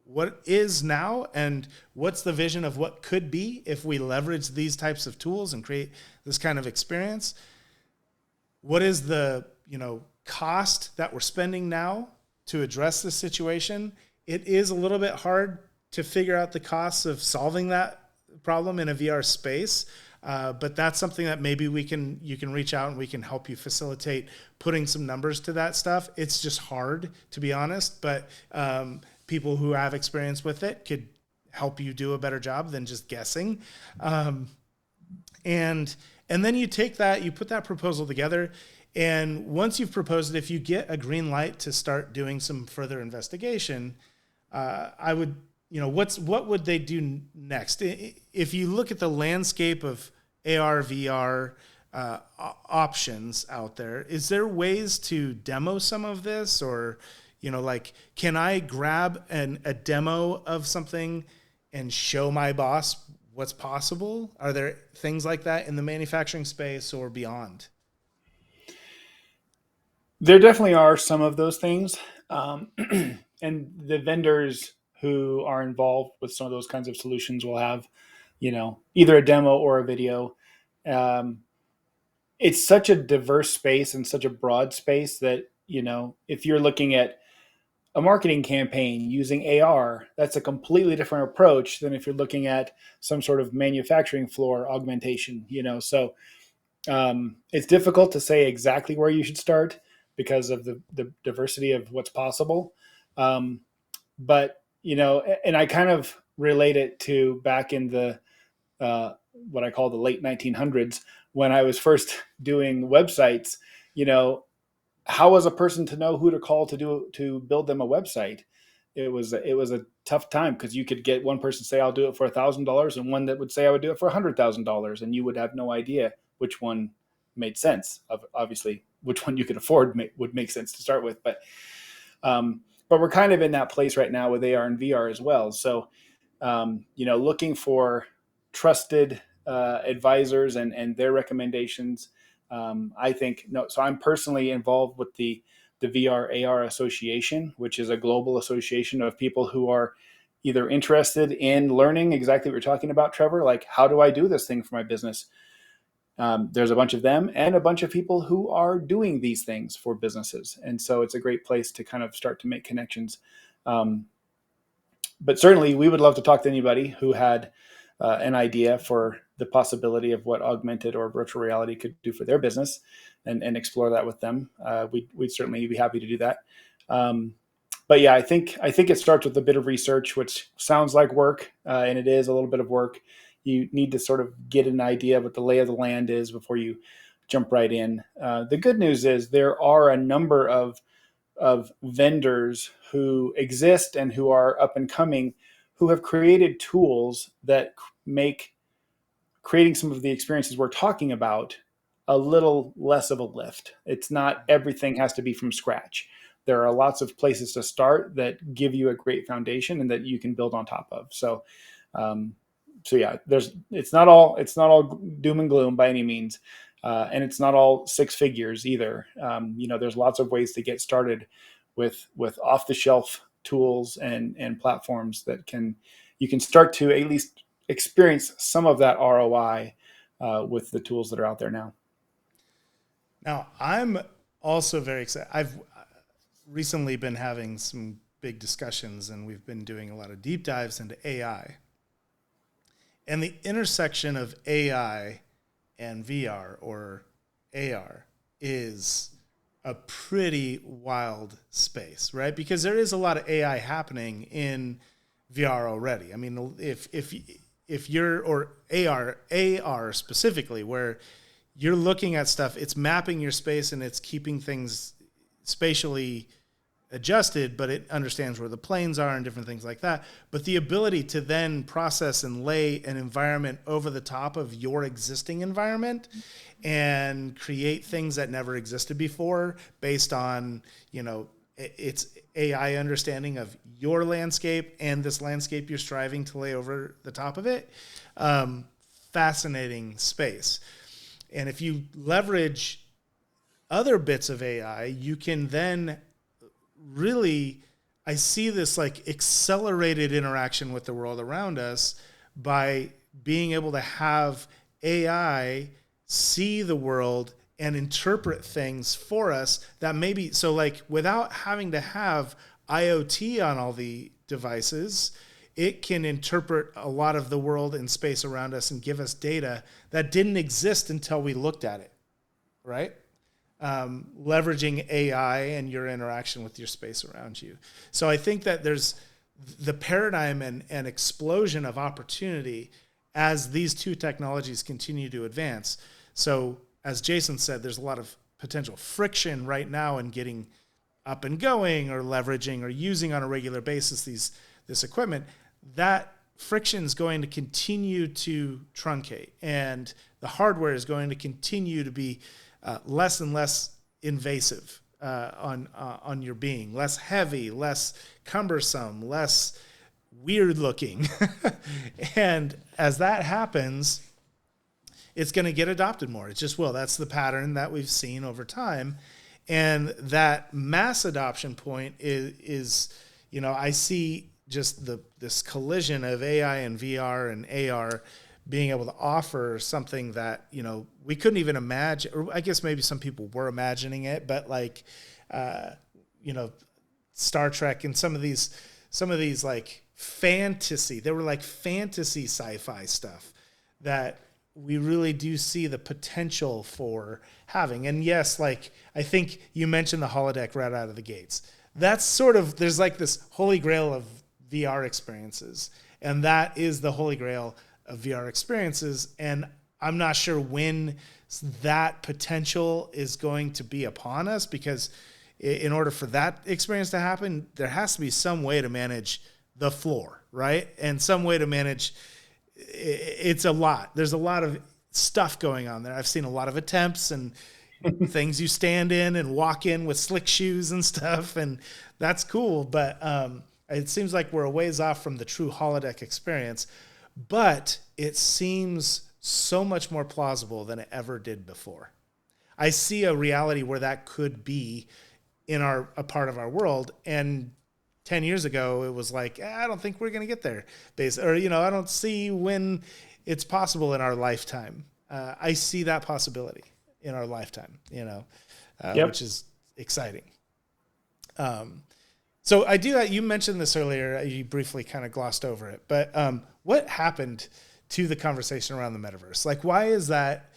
what is now and what's the vision of what could be if we leverage these types of tools and create this kind of experience. What is the, you know, cost that we're spending now to address this situation? It is a little bit hard to figure out the costs of solving that problem in a VR space. But that's something that maybe you can reach out and we can help you facilitate putting some numbers to that stuff. It's just hard, to be honest, but people who have experience with it could help you do a better job than just guessing. And then you take that, you put that proposal together, and once you've proposed it, if you get a green light to start doing some further investigation, I would, you know, what would they do next? If you look at the landscape of AR, VR options out there, is there ways to demo some of this? Or, you know, like, can I grab a demo of something and show my boss what's possible? Are there things like that in the manufacturing space or beyond? There definitely are some of those things. And the vendors who are involved with some of those kinds of solutions will have, you know, either a demo or a video. Um, it's such a diverse space and such a broad space that, you know, if you're looking at a marketing campaign using AR, that's a completely different approach than if you're looking at some sort of manufacturing floor augmentation, you know. So it's difficult to say exactly where you should start because of the diversity of what's possible. Um, but, you know, and I kind of relate it to back in the what I call the late 1900s when I was first doing websites. You know, how was a person to know who to call to build them a website? It was a tough time because you could get one person say I'll do it for $1,000 and one that would say I would do it for $100,000, and you would have no idea which one made sense. Obviously, which one you could afford would make sense to start with, but we're kind of in that place right now with AR and VR as well. So you know, looking for trusted advisors and their recommendations. I think no. So I'm personally involved with the VR AR Association, which is a global association of people who are either interested in learning exactly what you're talking about, Trevor. Like, how do I do this thing for my business? There's a bunch of them and a bunch of people who are doing these things for businesses. And so it's a great place to kind of start to make connections. But certainly we would love to talk to anybody who had an idea for the possibility of what augmented or virtual reality could do for their business and explore that with them. We'd certainly be happy to do that. But yeah, I think it starts with a bit of research, which sounds like work, and it is a little bit of work. You need to sort of get an idea of what the lay of the land is before you jump right in. The good news is there are a number of vendors who exist and who are up and coming, who have created tools that make creating some of the experiences we're talking about a little less of a lift. It's not everything has to be from scratch. There are lots of places to start that give you a great foundation and that you can build on top of. So, yeah, it's not all doom and gloom by any means, and it's not all six figures either. You know, there's lots of ways to get started with off the shelf tools and platforms that you can start to at least experience some of that ROI with the tools that are out there now. Now, I'm also very excited. I've recently been having some big discussions, and we've been doing a lot of deep dives into AI. And the intersection of AI and VR or AR is a pretty wild space, right? Because there is a lot of AI happening in VR already. I mean, if you're, or AR specifically, where you're looking at stuff, it's mapping your space and it's keeping things spatially adjusted, but it understands where the planes are and different things like that. But the ability to then process and lay an environment over the top of your existing environment and create things that never existed before based on, its AI understanding of your landscape and this landscape you're striving to lay over the top of it. Fascinating space. And if you leverage other bits of AI, you can then really, I see this like accelerated interaction with the world around us by being able to have AI see the world and interpret things for us that maybe, so like without having to have IoT on all the devices, it can interpret a lot of the world and space around us and give us data that didn't exist until we looked at it, right? Leveraging AI and your interaction with your space around you. So I think that there's the paradigm and explosion of opportunity as these two technologies continue to advance. So as Jason said, there's a lot of potential friction right now in getting up and going or leveraging or using on a regular basis this equipment. That friction is going to continue to truncate, and the hardware is going to continue to be less and less invasive on your being, less heavy, less cumbersome, less weird looking. And as that happens, it's going to get adopted more. It just will. That's the pattern that we've seen over time. And that mass adoption point is I see just this collision of AI and VR and AR being able to offer something that, we couldn't even imagine, or I guess maybe some people were imagining it, but like, Star Trek and some of these like fantasy, they were like fantasy sci-fi stuff that we really do see the potential for having. And yes, like I think you mentioned the holodeck right out of the gates. That's sort of, there's like this holy grail of VR experiences, and that is the holy grail of VR experiences. And I'm not sure when that potential is going to be upon us, because in order for that experience to happen, there has to be some way to manage the floor, right? And some way to manage, it's a lot. There's a lot of stuff going on there. I've seen a lot of attempts and things you stand in and walk in with slick shoes and stuff, and that's cool. But it seems like we're a ways off from the true holodeck experience, but it seems so much more plausible than it ever did before. I see a reality where that could be a part of our world. And 10 years ago, it was like, I don't think we're going to get there. Or, I don't see when it's possible in our lifetime. I see that possibility in our lifetime, Yep. which is exciting. So I do that. You mentioned this earlier. You briefly kind of glossed over it. But what happened to the conversation around the metaverse? Like, why is that?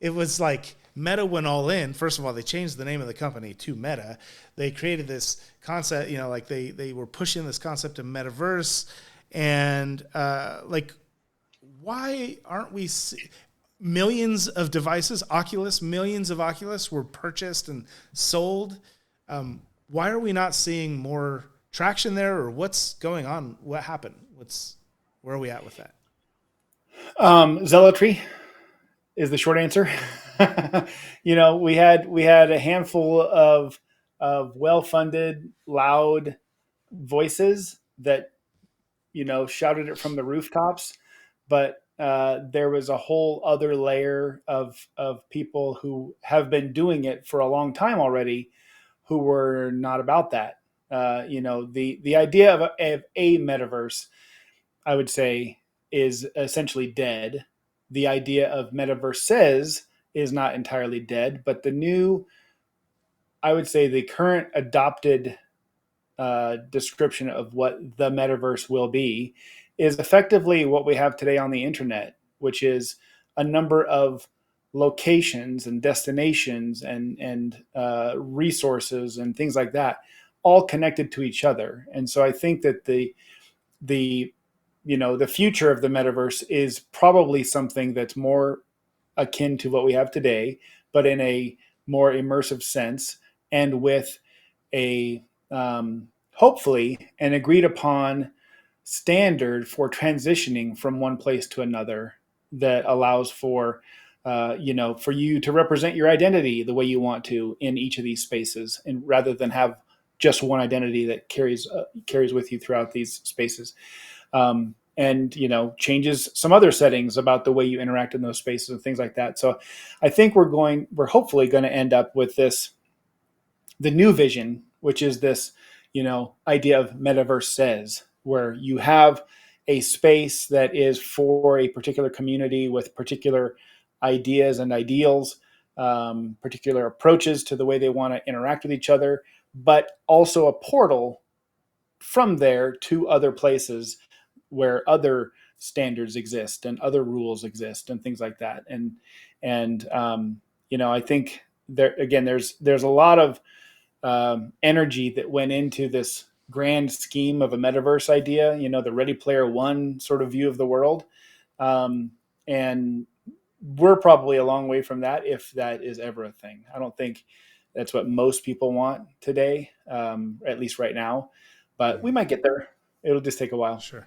It was like Meta went all in. First of all, they changed the name of the company to Meta. They created this concept, like they were pushing this concept of metaverse. And like, why aren't we millions of devices, millions of Oculus were purchased and sold. Why are we not seeing more traction there, or what's going on? What happened? Where are we at with that? Zealotry is the short answer. We had a handful of well-funded, loud voices that shouted it from the rooftops, but there was a whole other layer of people who have been doing it for a long time already, who were not about that. The idea of a metaverse, I would say, is essentially dead. The idea of metaverses is not entirely dead, but I would say, the current adopted description of what the metaverse will be is effectively what we have today on the internet, which is a number of locations and destinations and resources and things like that, all connected to each other. And so I think that the future of the metaverse is probably something that's more akin to what we have today, but in a more immersive sense, and with a hopefully an agreed upon standard for transitioning from one place to another that allows for for you to represent your identity the way you want to in each of these spaces, and rather than have just one identity that carries with you throughout these spaces, and changes some other settings about the way you interact in those spaces and things like that. So I think we're hopefully going to end up with the new vision, which is this, idea of metaverse says, where you have a space that is for a particular community with particular ideas and ideals, particular approaches to the way they want to interact with each other, but also a portal from there to other places where other standards exist and other rules exist and things like that. And I think there again, there's a lot of energy that went into this grand scheme of a metaverse idea, the Ready Player One sort of view of the world. And we're probably a long way from that, if that is ever a thing. I don't think that's what most people want today, at least right now, but we might get there. It'll just take a while. Sure.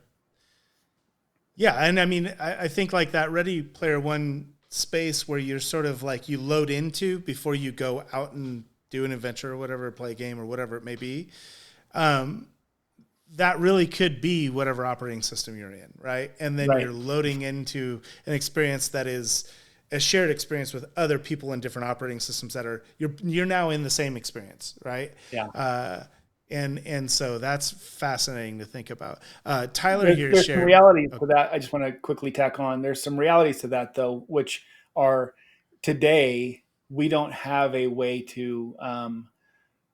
Yeah. And I mean, I think like that Ready Player One space where you're sort of like you load into before you go out and do an adventure or whatever, play a game or whatever it may be. That really could be whatever operating system you're in, right? And then Right. you're loading into an experience that is a shared experience with other people in different operating systems that are you're now in the same experience, right? Yeah. And so that's fascinating to think about. Tyler There's some shared. realities to that. I just want to quickly tack on. There's some realities to that, though, which are today we don't have a way to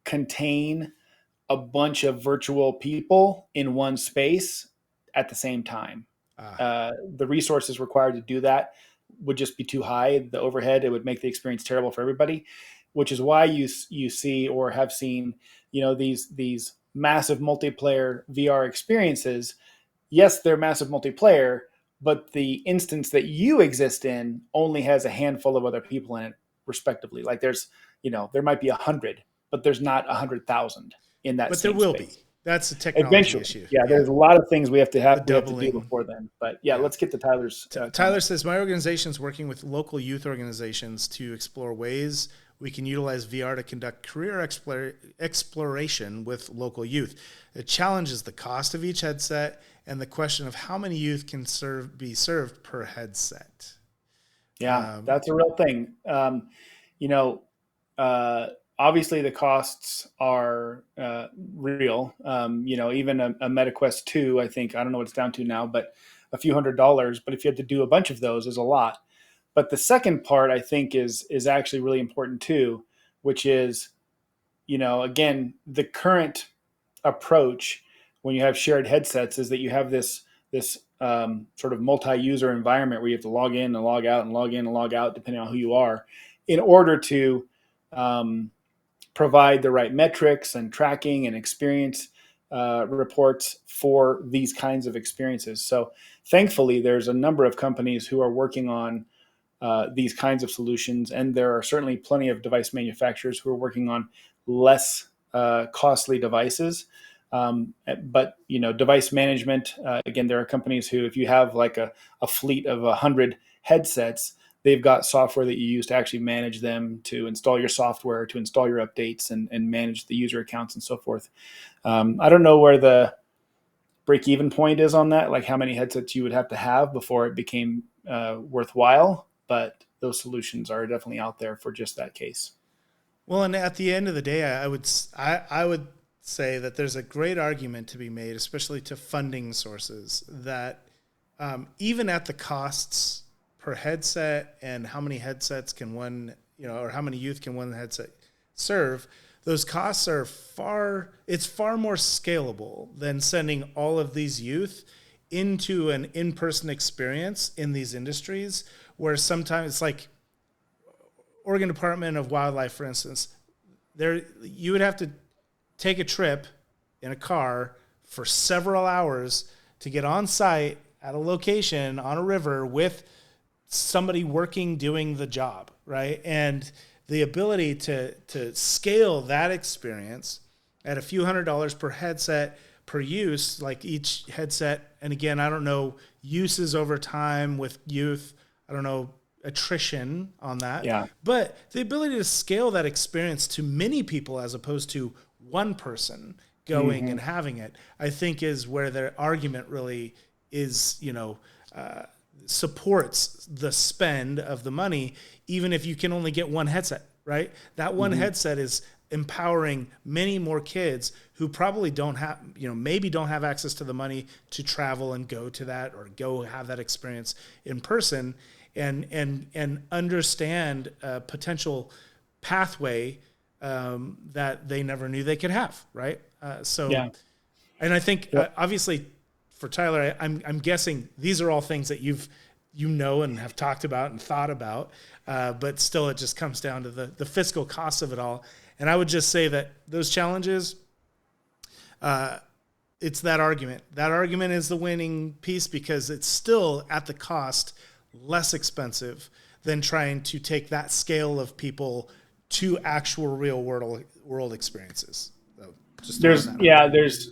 contain a bunch of virtual people in one space at the same time. The resources required to do that would just be too high. The overhead, it would make the experience terrible for everybody, which is why you see or have seen, these massive multiplayer VR experiences. Yes, they're massive multiplayer, but the instance that you exist in only has a handful of other people in it, respectively. Like there might be 100, but there's not 100,000 in that But there same will be. space. That's a technology Eventually, issue. yeah. Yeah. There's a lot of things we have The to do doubling. before then. But yeah, Yeah. let's get to Tyler's Tyler comment. says, my organization is working with local youth organizations to explore ways we can utilize VR to conduct career exploration with local youth. The challenge is the cost of each headset and the question of how many youth can be served per headset. Yeah, that's a real thing. You know, Obviously the costs are real. Even a MetaQuest 2, I don't know what it's down to now, but a few $100s. But if you had to do a bunch of those, is a lot. But the second part, I think, is actually really important too, which is, again, the current approach when you have shared headsets is that you have this sort of multi-user environment where you have to log in and log out and log in and log out depending on who you are, in order to provide the right metrics and tracking and experience reports for these kinds of experiences. So thankfully, there's a number of companies who are working on these kinds of solutions, and there are certainly plenty of device manufacturers who are working on less costly devices. But device management, again, there are companies who, if you have like a fleet of 100 headsets, they've got software that you use to actually manage them, to install your software, to install your updates, and manage the user accounts and so forth. I don't know where the break-even point is on that, like how many headsets you would have to have before it became worthwhile, but those solutions are definitely out there for just that case. Well, and at the end of the day, I would say that there's a great argument to be made, especially to funding sources, that even at the costs per headset and how many headsets can one, or how many youth can one headset serve, those costs are it's far more scalable than sending all of these youth into an in-person experience in these industries, where sometimes it's like Oregon Department of Wildlife, for instance, you would have to take a trip in a car for several hours to get on site at a location on a river with somebody working, doing the job, right? And the ability to scale that experience at a few $100s per headset per use, like each headset. And again, I don't know uses over time with youth. I don't know attrition on that, Yeah. but the ability to scale that experience to many people as opposed to one person going Hmm. and having it, I think is where their argument really is, supports the spend of the money, even if you can only get one headset, right? That one Hmm. headset is empowering many more kids who probably don't have, maybe don't have access to the money to travel and go to that or go have that experience in person, and understand a potential pathway that they never knew they could have, right? Yeah. And I think Yep. obviously for Tyler, I'm guessing these are all things that and have talked about and thought about, but still it just comes down to the fiscal costs of it all. And I would just say that those challenges, it's that argument. That argument is the winning piece because it's still at the cost less expensive than trying to take that scale of people to actual real world experiences. So just throwing There's that out yeah, there. there's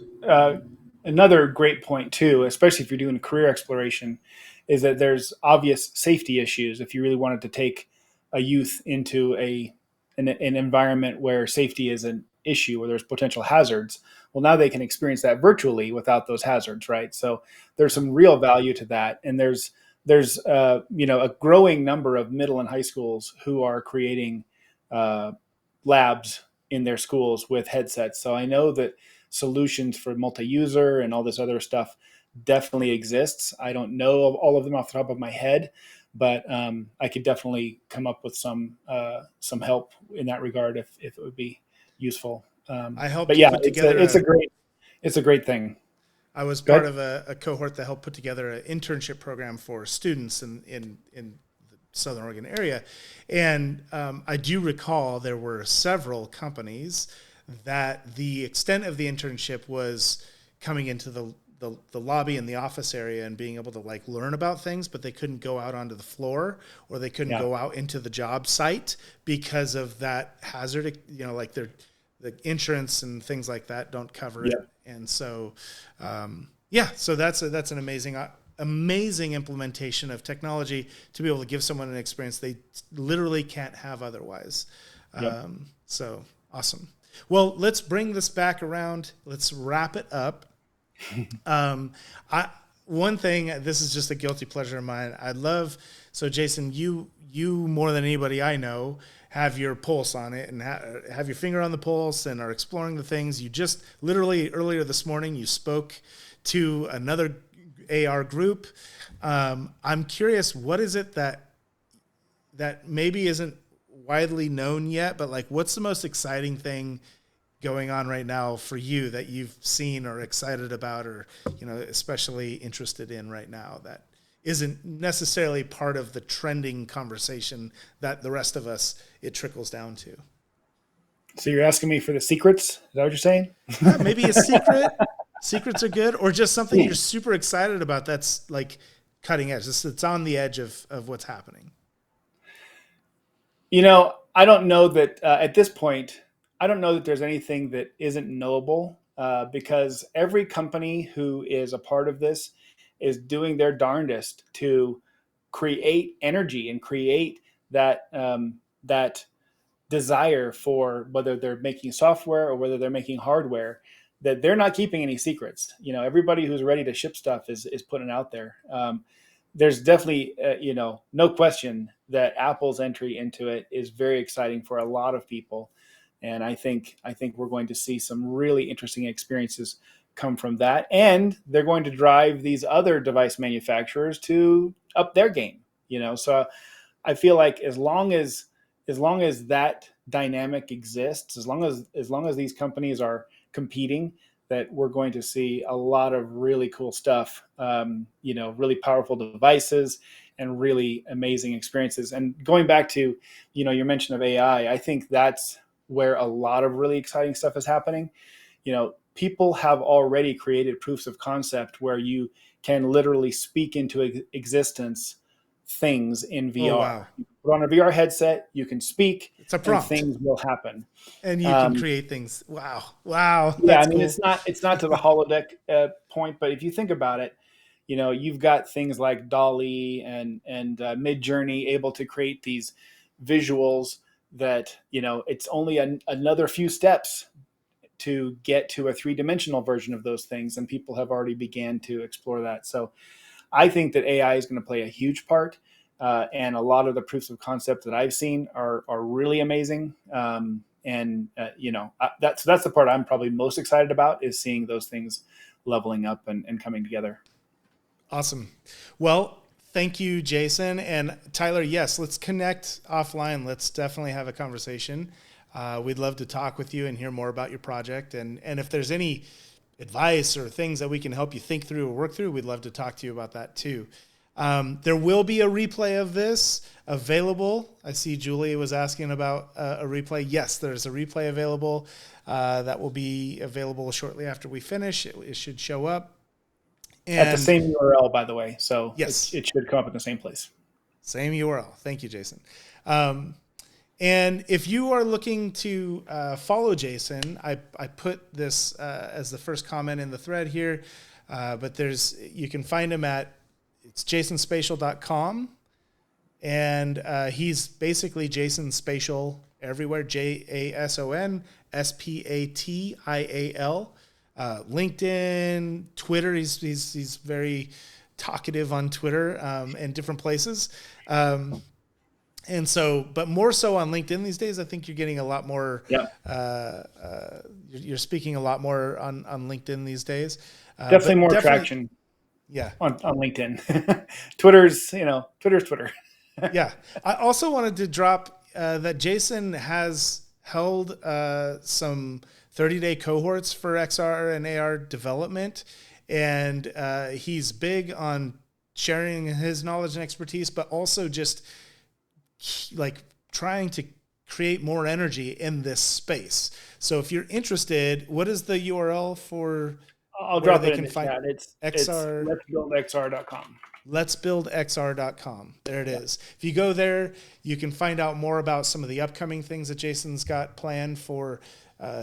another great point too, especially if you're doing career exploration, is that there's obvious safety issues if you really wanted to take a youth into an environment where safety is an issue, where there's potential hazards. Well, now they can experience that virtually without those hazards, right? So there's Yeah. some real value to that, and there's a growing number of middle and high schools who are creating uh, labs in their schools with headsets. So I know that solutions for multi-user and all this other stuff definitely exists. I don't know of all of them off the top of my head, but I could definitely come up with some help in that regard if it would be useful. I helped But yeah, put it's together a it's a a great it's a great thing. I was Go part ahead. of a cohort that helped put together an internship program for students in the Southern Oregon area. And I do recall there were several companies that the extent of the internship was coming into the lobby and the office area and being able to like learn about things, but they couldn't go out onto the floor or they couldn't Yeah, go out into the job site because of that hazard, like the insurance and things like that don't cover yeah, it. And so, so that's an amazing implementation of technology to be able to give someone an experience they literally can't have otherwise. yep. So awesome. Well, let's bring this back around. Let's wrap it up. Um, I One thing, this is just a guilty pleasure of mine. I love, so Jason, you more than anybody I know have your pulse on it and have your finger on the pulse and are exploring the things. You just literally earlier this morning you spoke to another AR group. I'm curious, what is it that maybe isn't widely known yet, but like what's the most exciting thing going on right now for you that you've seen or excited about or especially interested in right now that isn't necessarily part of the trending conversation that the rest of us it trickles down to? So you're asking me for the secrets? Is that what you're saying? Yeah, maybe a secret. Secrets are good, or just something you're super excited about that's like cutting edge. It's on the edge of what's happening. I don't know that at this point, I don't know that there's anything that isn't knowable because every company who is a part of this is doing their darndest to create energy and create that desire for whether they're making software or whether they're making hardware, that they're not keeping any secrets. Everybody who's ready to ship stuff is putting it out there. There's definitely no question that Apple's entry into it is very exciting for a lot of people, and I think we're going to see some really interesting experiences come from that, and they're going to drive these other device manufacturers to up their game. So I feel like as long as that dynamic exists, as long as these companies are competing, that we're going to see a lot of really cool stuff. Really powerful devices and really amazing experiences. And going back to your mention of AI, I think that's where a lot of really exciting stuff is happening. People have already created proofs of concept where you can literally speak into existence things in Oh, VR. wow. You put on a VR headset, you can speak, It's a and prompt things will happen. and you can Um, create things. Wow. Wow. yeah, I That's mean cool. it's not to the holodeck point, but if you think about it, you've got things like Dolly and Mid Journey able to create these visuals that it's only another few steps to get to a three-dimensional version of those things, and people have already began to explore that. So I think that AI is going to play a huge part, and a lot of the proofs of concept that I've seen are really amazing. That's the part I'm probably most excited about, is seeing those things leveling up and coming together. Awesome. Well, thank you, Jason. And Tyler, yes, let's connect offline. Let's definitely have a conversation. We'd love to talk with you and hear more about your project. And if there's any advice or things that we can help you think through or work through, we'd love to talk to you about that too. There will be a replay of this available. I see Julie was asking about a replay. Yes, there's a replay available that will be available shortly after we finish. It should show up. At the And same URL, by the way, so yes, it should come up in the same place. same URL. Thank you, Jason. And if you are looking to follow Jason, I put this as the first comment in the thread here, but you can find him at it's jasonspatial.com, and he's basically Jason Spatial everywhere. JASONSPATIAL. LinkedIn, Twitter. He's very talkative on Twitter and different places. And so, but more so on LinkedIn these days. I think you're getting a lot more. Yeah, You're speaking a lot more on LinkedIn these days. definitely But more definitely, traction yeah, on LinkedIn. Twitter's Twitter. yeah. I also wanted to drop that Jason has held some 30-day cohorts for XR and AR development, and he's big on sharing his knowledge and expertise, but also just like trying to create more energy in this space. So if you're interested, what is the URL for I'll where drop they it in can the find chat. It's XR? letsbuildxr.com. Letsbuildxr.com. There it Yeah. is. If you go there, you can find out more about some of the upcoming things that Jason's got planned for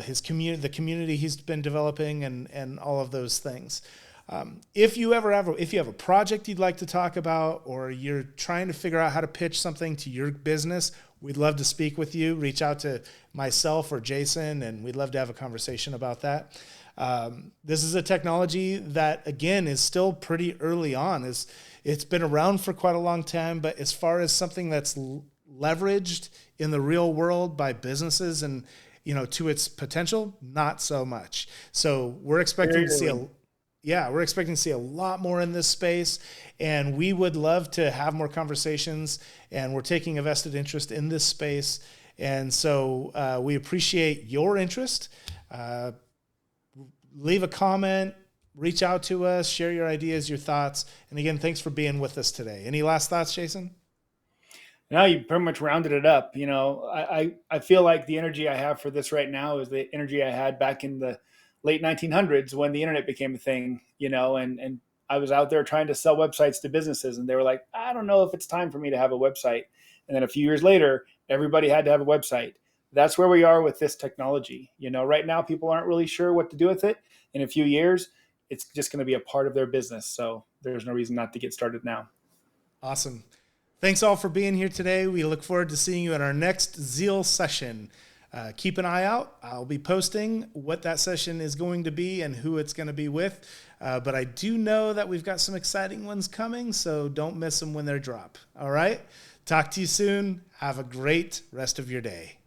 his community, the community he's been developing, and all of those things. If you have a project you'd like to talk about, or you're trying to figure out how to pitch something to your business, we'd love to speak with you. Reach out to myself or Jason, and we'd love to have a conversation about that. This is a technology that, again, is still pretty early on. It's been around for quite a long time, but as far as something that's leveraged in the real world by businesses and to its potential, not so much. So we're expecting Very to see early. we're expecting to see a lot more in this space, and we would love to have more conversations, and we're taking a vested interest in this space. And so we appreciate your interest. Leave a comment, reach out to us, share your ideas, your thoughts. And again, thanks for being with us today. Any last thoughts, Jason? Now you pretty much rounded it up. I feel like the energy I have for this right now is the energy I had back in the late 1900s when the internet became a thing. And I was out there trying to sell websites to businesses, and they were like, I don't know if it's time for me to have a website. And then a few years later, everybody had to have a website. That's where we are with this technology. Right now people aren't really sure what to do with it. In a few years, it's just going to be a part of their business. So there's no reason not to get started now. Awesome. Thanks all for being here today. We look forward to seeing you at our next ZEAL session. Keep an eye out. I'll be posting what that session is going to be and who it's going to be with. But I do know that we've got some exciting ones coming, so don't miss them when they drop. All right? Talk to you soon. Have a great rest of your day.